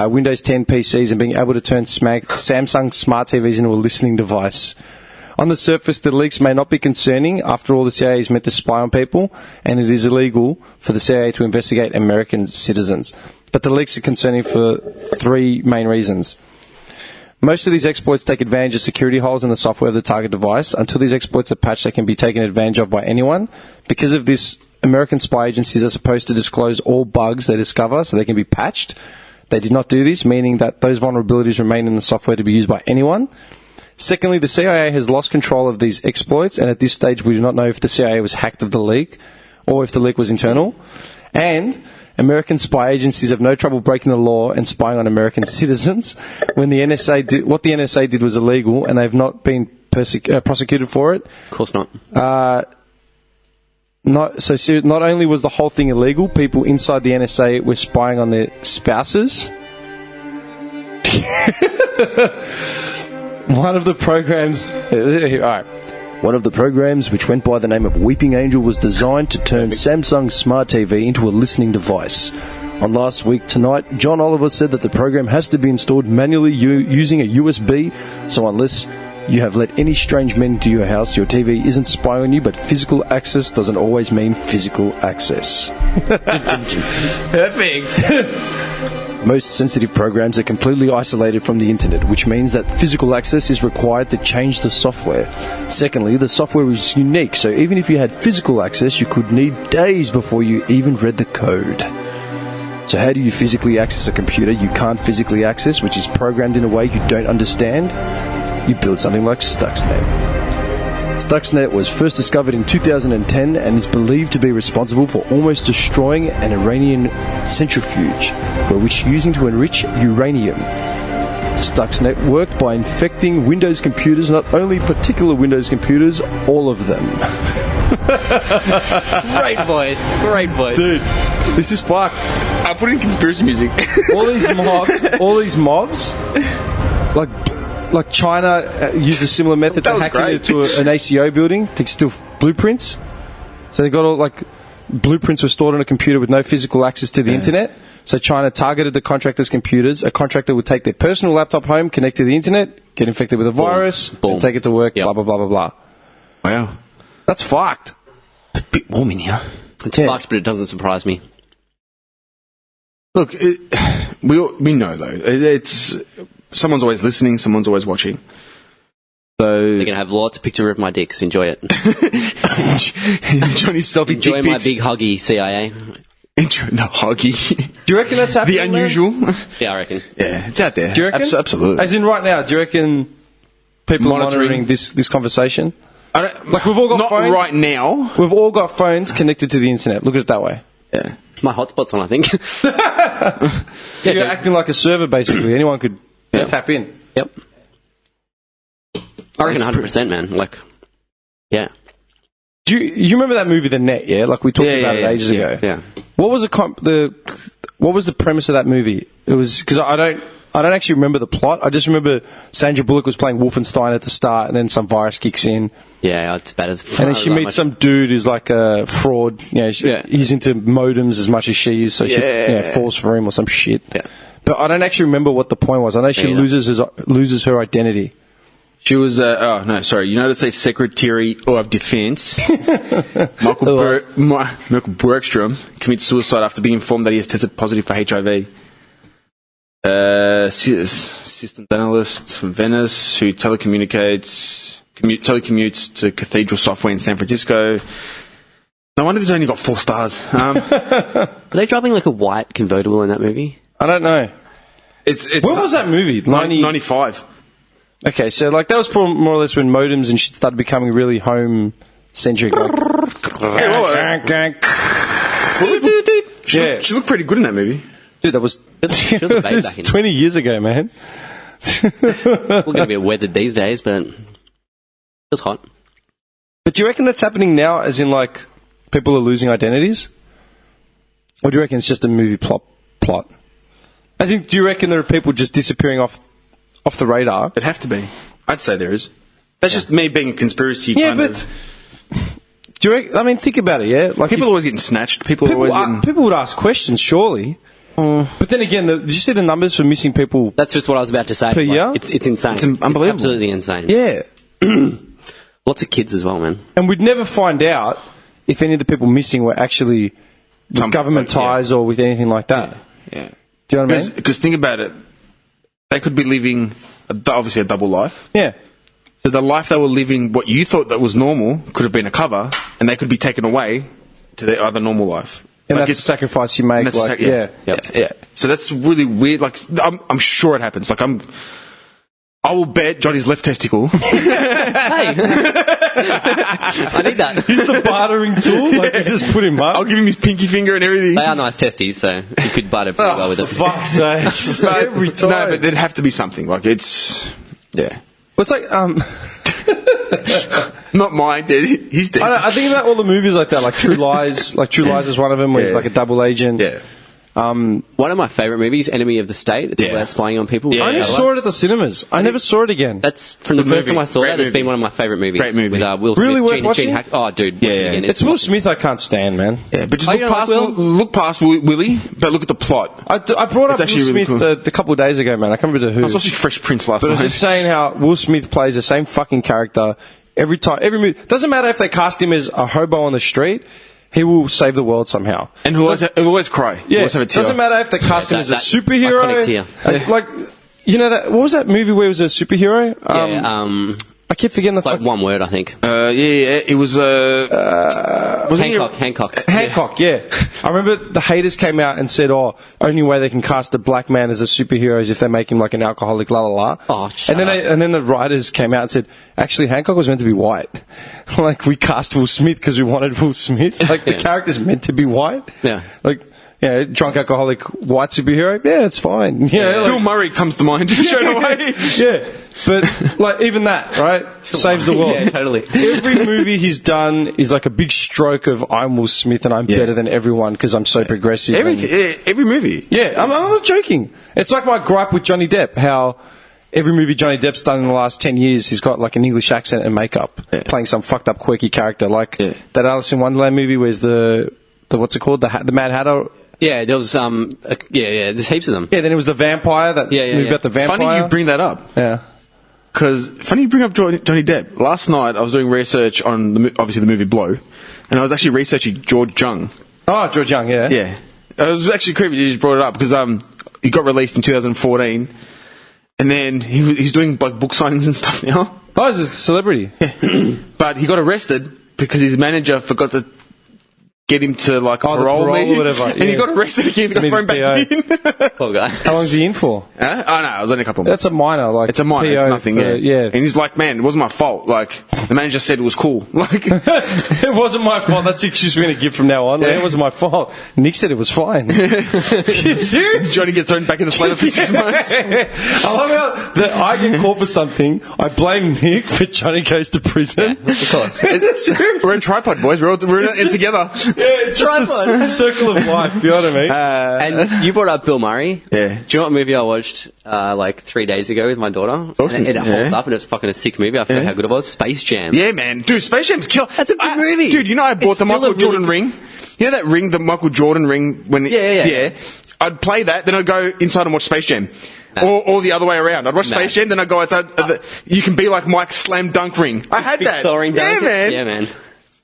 Windows 10 PCs, and being able to turn Samsung smart TVs into a listening device. On the surface, the leaks may not be concerning. After all, the CIA is meant to spy on people, and it is illegal for the CIA to investigate American citizens. But the leaks are concerning for 3 main reasons. Most of these exploits take advantage of security holes in the software of the target device. Until these exploits are patched, they can be taken advantage of by anyone. Because of this, American spy agencies are supposed to disclose all bugs they discover so they can be patched. They did not do this, meaning that those vulnerabilities remain in the software to be used by anyone. Secondly, the CIA has lost control of these exploits, and at this stage we do not know if the CIA was hacked of the leak or if the leak was internal. And American spy agencies have no trouble breaking the law and spying on American citizens. When the NSA did, what the NSA did was illegal, and they've not been prosecuted for it. Of course not. Not only was the whole thing illegal, people inside the NSA were spying on their spouses. One of the programs, which went by the name of Weeping Angel, was designed to turn Samsung's smart TV into a listening device. On Last Week Tonight, John Oliver said that the program has to be installed manually using a USB, so unless you have let any strange men into your house, your TV isn't spying on you, but physical access doesn't always mean physical access. Perfect. Most sensitive programs are completely isolated from the internet, which means that physical access is required to change the software. Secondly, the software is unique, so even if you had physical access, you could need days before you even read the code. So how do you physically access a computer you can't physically access, which is programmed in a way you don't understand? You build something like Stuxnet. Stuxnet was first discovered in 2010 and is believed to be responsible for almost destroying an Iranian centrifuge, which using to enrich uranium. Stuxnet worked by infecting Windows computers, not only particular Windows computers, all of them. Great voice. Dude, this is fucked. I put in conspiracy music. all these mobs, like China used a similar method to hacking into an ACO building to steal blueprints. So they got all blueprints were stored on a computer with no physical access to the internet. So China targeted the contractors' computers. A contractor would take their personal laptop home, connect to the internet, get infected with a virus, and take it to work. Blah blah blah blah blah. Wow, that's fucked. It's a bit warm in here. It's fucked, but it doesn't surprise me. Look, we know though. It's someone's always listening, someone's always watching. So they're gonna have lots of pictures of my dicks. Enjoy it. Johnny's selfie. Enjoy my big huggy, CIA. Enjoy the huggy. Do you reckon that's happening? The unusual. Yeah, I reckon. Yeah, it's out there. Do you reckon? Absolutely. As in right now, do you reckon people are monitoring this conversation? We've all got phones. Right now. We've all got phones connected to the internet. Look at it that way. Yeah. My hotspot's on, I think. So you're acting like a server, basically. Anyone could tap in. Yep. I reckon 100%, man. Yeah. Do you remember that movie, The Net? Yeah, we talked about it ages ago. Yeah. What was the premise of that movie? It was because I don't actually remember the plot. I just remember Sandra Bullock was playing Wolfenstein at the start, and then some virus kicks in. Yeah, it's bad as. And then she meets some dude who's like a fraud. He's into modems as much as she is, so she falls for him or some shit. Yeah. But I don't actually remember what the point was. I know she loses her identity. She was, United States Secretary of Defense, Michael Bergstrom, commits suicide after being informed that he has tested positive for HIV. Systems analyst from Venice who telecommutes to Cathedral Software in San Francisco. No wonder this only got 4 stars. Are they driving a white convertible in that movie? I don't know. It's when was that movie? 95. Okay, so that was probably more or less when modems and shit started becoming really home-centric. She looked pretty good in that movie. Dude, that was 20 years ago, man. We're going to be weathered these days, but it was hot. But do you reckon that's happening now, as in, people are losing identities? Or do you reckon it's just a movie plot? As in, do you reckon there are people just disappearing off the radar? It'd have to be. I'd say there is. That's just me being a conspiracy kind of... Do you reckon, think about it, yeah? People are always getting snatched. People would ask questions, surely. But then again, did you see the numbers for missing people? That's just what I was about to say. Per year? It's insane. It's unbelievable. It's absolutely insane. Yeah. Lots of kids as well, man. And we'd never find out if any of the people missing were actually with government ties or with anything like that. Yeah. Do you know what I mean? Because think about it. They could be living obviously a double life. Yeah. So the life they were living, what you thought that was normal, could have been a cover, and they could be taken away to their other normal life. And that's the sacrifice you make. Like, yeah. So that's really weird. Like, I'm sure it happens. Like, I will bet Johnny's left testicle. Hey, I need that. He's the bartering tool. Like, you just put him up. I'll give him his pinky finger and everything. They are nice testes, so you could barter pretty well with it. For fuck's sake. Every time. No, but there'd have to be something. Like, it's... Yeah. It's like, Not mine, he's dead. I think about all the movies like that, like True Lies. Like True Lies is one of them, where he's like a double agent. Yeah. One of my favourite movies, Enemy of the State, that's about spying on people. I only saw it at the cinemas. I never saw it again. That's from the first time I saw that. It's been one of my favourite movies. Great movie. With Will Smith. Really worth watching? Oh, dude. Yeah. Again. It's Will Smith I can't stand, man. Yeah, but just look past Willie, but look at the plot. I brought up Will really Smith cool. a couple of days ago, man. I can't remember who. I was watching Fresh Prince last night. But I was just saying how Will Smith plays the same fucking character every time. Every movie. Doesn't matter if they cast him as a hobo on the street. He will save the world somehow. And he'll always cry. Yeah, always have a tear. Doesn't matter if they cast him as a superhero. Iconic tear. Like, you know that? What was that movie where he was a superhero? I keep forgetting the like one word, I think. It was Hancock, yeah. I remember the haters came out and said, only way they can cast a black man as a superhero is if they make him like an alcoholic, la la la. Oh, and then the writers came out and said, actually, Hancock was meant to be white. Like, we cast Will Smith because we wanted Will Smith. Like, the character's meant to be white. Yeah. Like, drunk alcoholic white superhero. Yeah, it's fine. Yeah, Bill Murray comes to mind straight away. Yeah, but like even that, right, saves the world. Yeah, totally. Every movie he's done is like a big stroke of I'm Will Smith and I'm better than everyone because I'm so progressive. Every movie. Yeah, I'm not joking. It's like my gripe with Johnny Depp. How every movie Johnny Depp's done in the last 10 years, he's got like an English accent and makeup, playing some fucked up quirky character, like that Alice in Wonderland movie. Where's the what's it called? The Mad Hatter. Yeah, there was there's heaps of them. Yeah, then it was the vampire that movie about the vampire. Funny you bring that up. Yeah. Because funny you bring up Johnny Depp. Last night I was doing research on obviously the movie Blow, and I was actually researching George Young. Oh, George Young, yeah. Yeah. It was actually creepy you just brought it up because he got released in 2014, and then he's doing like book signings and stuff now. Oh, he's a celebrity. Yeah. But he got arrested because his manager forgot to get him to like a parole meeting, or whatever, and he got arrested again. Got thrown back in. Poor guy. How long's he in for? Oh no, it was only a couple of months. That's a minor, like it's a minor. It's nothing. Yeah. And he's like, man, it wasn't my fault. Like the manager said it was cool. Like it wasn't my fault. That's the excuse we're going to give from now on. Like, it wasn't my fault. Nick said it was fine. Serious? Johnny gets thrown back in the slammer for 6 months. I love how that I get caught for something. I blame Nick, but Johnny goes to prison. Yeah, of course. We're in tripod, boys. We're in it together. Yeah, it's tripod. Circle of life, you know what I mean? And you brought up Bill Murray. Yeah. Do you know what movie I watched like 3 days ago with my daughter? And it holds up and it's fucking a sick movie. I forgot how good it was. Space Jam. Yeah, man. Dude, Space Jam's killer. That's a good movie. Dude, you know I bought the Michael Jordan ring? You know that ring, the Michael Jordan ring? Yeah. I'd play that, then I'd go inside and watch Space Jam. Or the other way around. I'd watch Space Jam, then I'd go outside. You can be like Mike's slam dunk ring. I had that. Yeah, man. Yeah, man.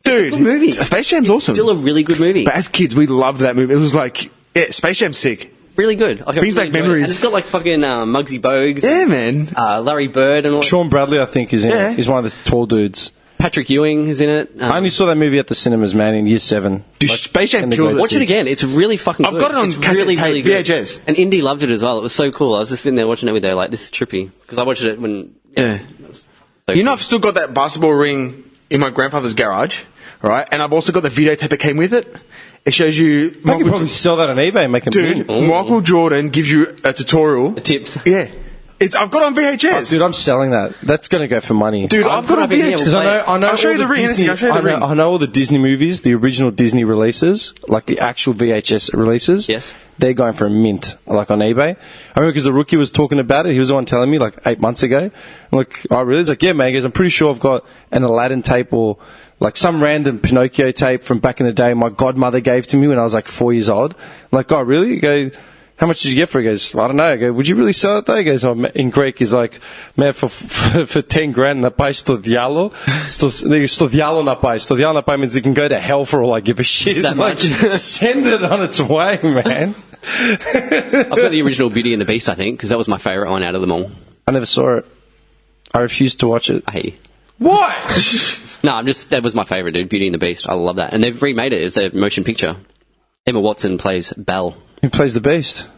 Dude, it's a good movie. Space Jam's awesome. Still a really good movie. But as kids, we loved that movie. It was like, Space Jam's sick. Really good. Brings back memories. And it's got like fucking Muggsy Bogues. Yeah, man. Larry Bird and all. Sean Bradley, I think, is in it. He's one of the tall dudes. Patrick Ewing is in it. I only saw that movie at the cinemas, man, in year 7. Dude, Space Jam kills it. Watch it again. It's really fucking good. I've got it on cassette tape, VHS. And Indy loved it as well. It was so cool. I was just sitting there watching it with her like, this is trippy. Because I watched it when... Yeah. You know, I've still got that basketball ring in my grandfather's garage, right? And I've also got the videotape that came with it. It shows you... I could probably sell that on eBay and make a Dude, Michael Jordan gives you a tutorial. The tips. Yeah. I've got it on VHS. Dude, I'm selling that. That's going to go for money. Dude, I've got it on VHS. Because I know I'll show you the ring. I know all the Disney movies, the original Disney releases, like the actual VHS releases. Yes. They're going for a mint, like on eBay. I remember because the rookie was talking about it. He was the one telling me like 8 months ago. I'm like, oh, really? He's like, yeah, man. He goes, I'm pretty sure I've got an Aladdin tape or like some random Pinocchio tape from back in the day my godmother gave to me when I was like 4 years old. I'm like, oh, really? He goes, how much did you get for it? He goes, I don't know. I go, would you really sell it though? He goes, in Greek, he's like, man, for 10 grand, na pay sto dialo. Sto dialo na pay. Sto dialo na pay means you can go to hell for all I give a shit. That much? Send it on its way, man. I've got the original Beauty and the Beast, I think, because that was my favourite one out of them all. I never saw it. I refused to watch it. I hate you. What? No, that was my favourite, dude. Beauty and the Beast. I love that. And they've remade it. It's a motion picture. Emma Watson plays Belle. Who plays the Beast?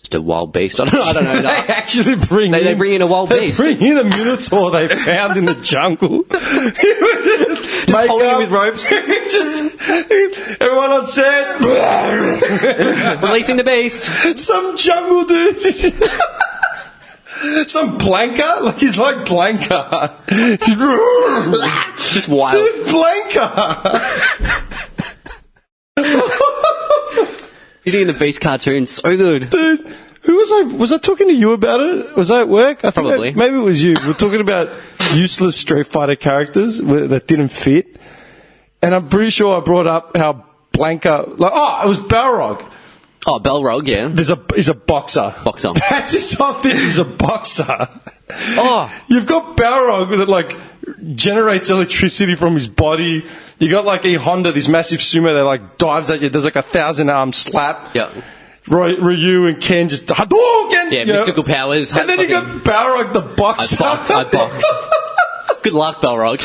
Just a wild beast. I don't know. They actually bring they bring in a wild beast. They bring in a Minotaur they found in the jungle. Just holding him with ropes. Everyone on set. Releasing the beast. Some jungle dude. Some Blanca? Like, he's like Blanca. Just wild. Dude, Blanca. Beauty and the Beast cartoon, so good. Dude, who was I? Was I talking to you about it? Was I at work? I think Probably. maybe it was you. We're talking about useless Street Fighter characters that didn't fit. And I'm pretty sure I brought up how Blanca... it was Balrog. Oh, Balrog, yeah. He's a boxer. Boxer. That's his whole thing. He's a boxer. Oh. You've got Balrog that, like, generates electricity from his body. You got, like, a Honda, this massive sumo that, like, dives at you. There's, like, a 1,000-arm slap. Yeah. Ryu and Ken just Hadouken! Yeah, mystical powers. And then you got Balrog the boxer. I boxed. Good luck, Balrog.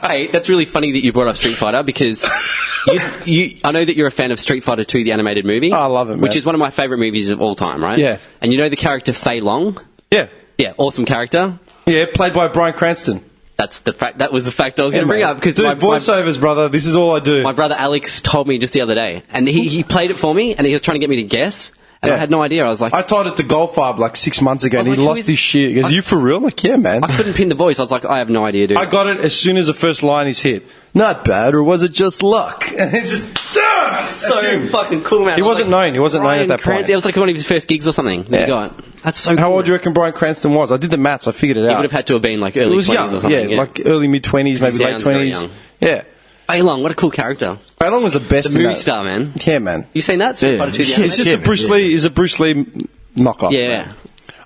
Hey, that's really funny that you brought up Street Fighter because I know that you're a fan of Street Fighter 2, the animated movie. Oh, I love it, man. Which is one of my favourite movies of all time, right? Yeah. And you know the character Fei Long? Yeah. Yeah, awesome character. Yeah, played by Bryan Cranston. That's the fact. That was the fact I was going to bring up because dude, voiceovers, brother. This is all I do. My brother Alex told me just the other day, and he played it for me, and he was trying to get me to guess, and I had no idea. I was like, I told it to Goldfarb like 6 months ago, and he lost his shit. He goes, "You for real?" I'm like, yeah, man. I couldn't pin the voice. I was like, I have no idea, dude. I got it as soon as the first line is hit. Not bad, or was it just luck? And it's just so fucking cool, man. He wasn't known. He wasn't known at that point. It was like one of his first gigs or something. That he got. That's so. How cool. old do you reckon Bryan Cranston was? I did the maths. I figured it out. He would have had to have been like early 20s or something. Yeah, like early mid-20s, maybe late 20s. Yeah. Fei Long, what a cool character. Fei Long was the best. The movie star, man. Yeah, man. You seen that? Yeah. It's just a Bruce Lee. Is a Bruce Lee knockoff. Yeah. Man.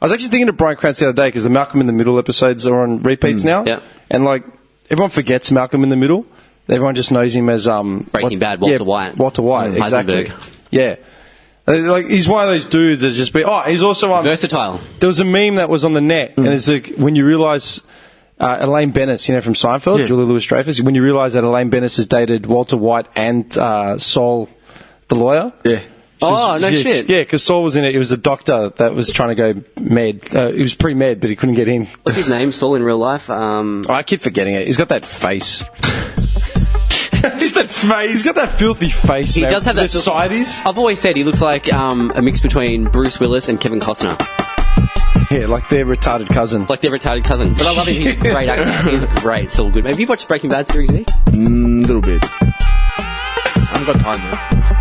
I was actually thinking of Bryan Cranston the other day because the Malcolm in the Middle episodes are on repeats now. Yeah. And like everyone forgets Malcolm in the Middle. Everyone just knows him as Breaking Bad, Walter White. Walter White, exactly. Heisenberg. Yeah. Like he's one of those dudes that just be. Oh, he's also versatile. There was a meme that was on the net, and it's like when you realise Elaine Bennis, from Seinfeld, Julia Louis-Dreyfus. When you realise that Elaine Bennis has dated Walter White and Saul, the lawyer. Yeah. Shit. Yeah, because Saul was in it. He was the doctor that was trying to go med. He was pre-med, but he couldn't get in. What's his name? Saul in real life? I keep forgetting it. He's got that face. Just that face. He's got that filthy face. He does have that. Sides. I've always said he looks like a mix between Bruce Willis and Kevin Costner. Yeah, like their retarded cousin. Like their retarded cousin. But I love him. He's a great actor. He's great. It's all good. Have you watched Breaking Bad series, Nick? Little bit. I haven't got time, man.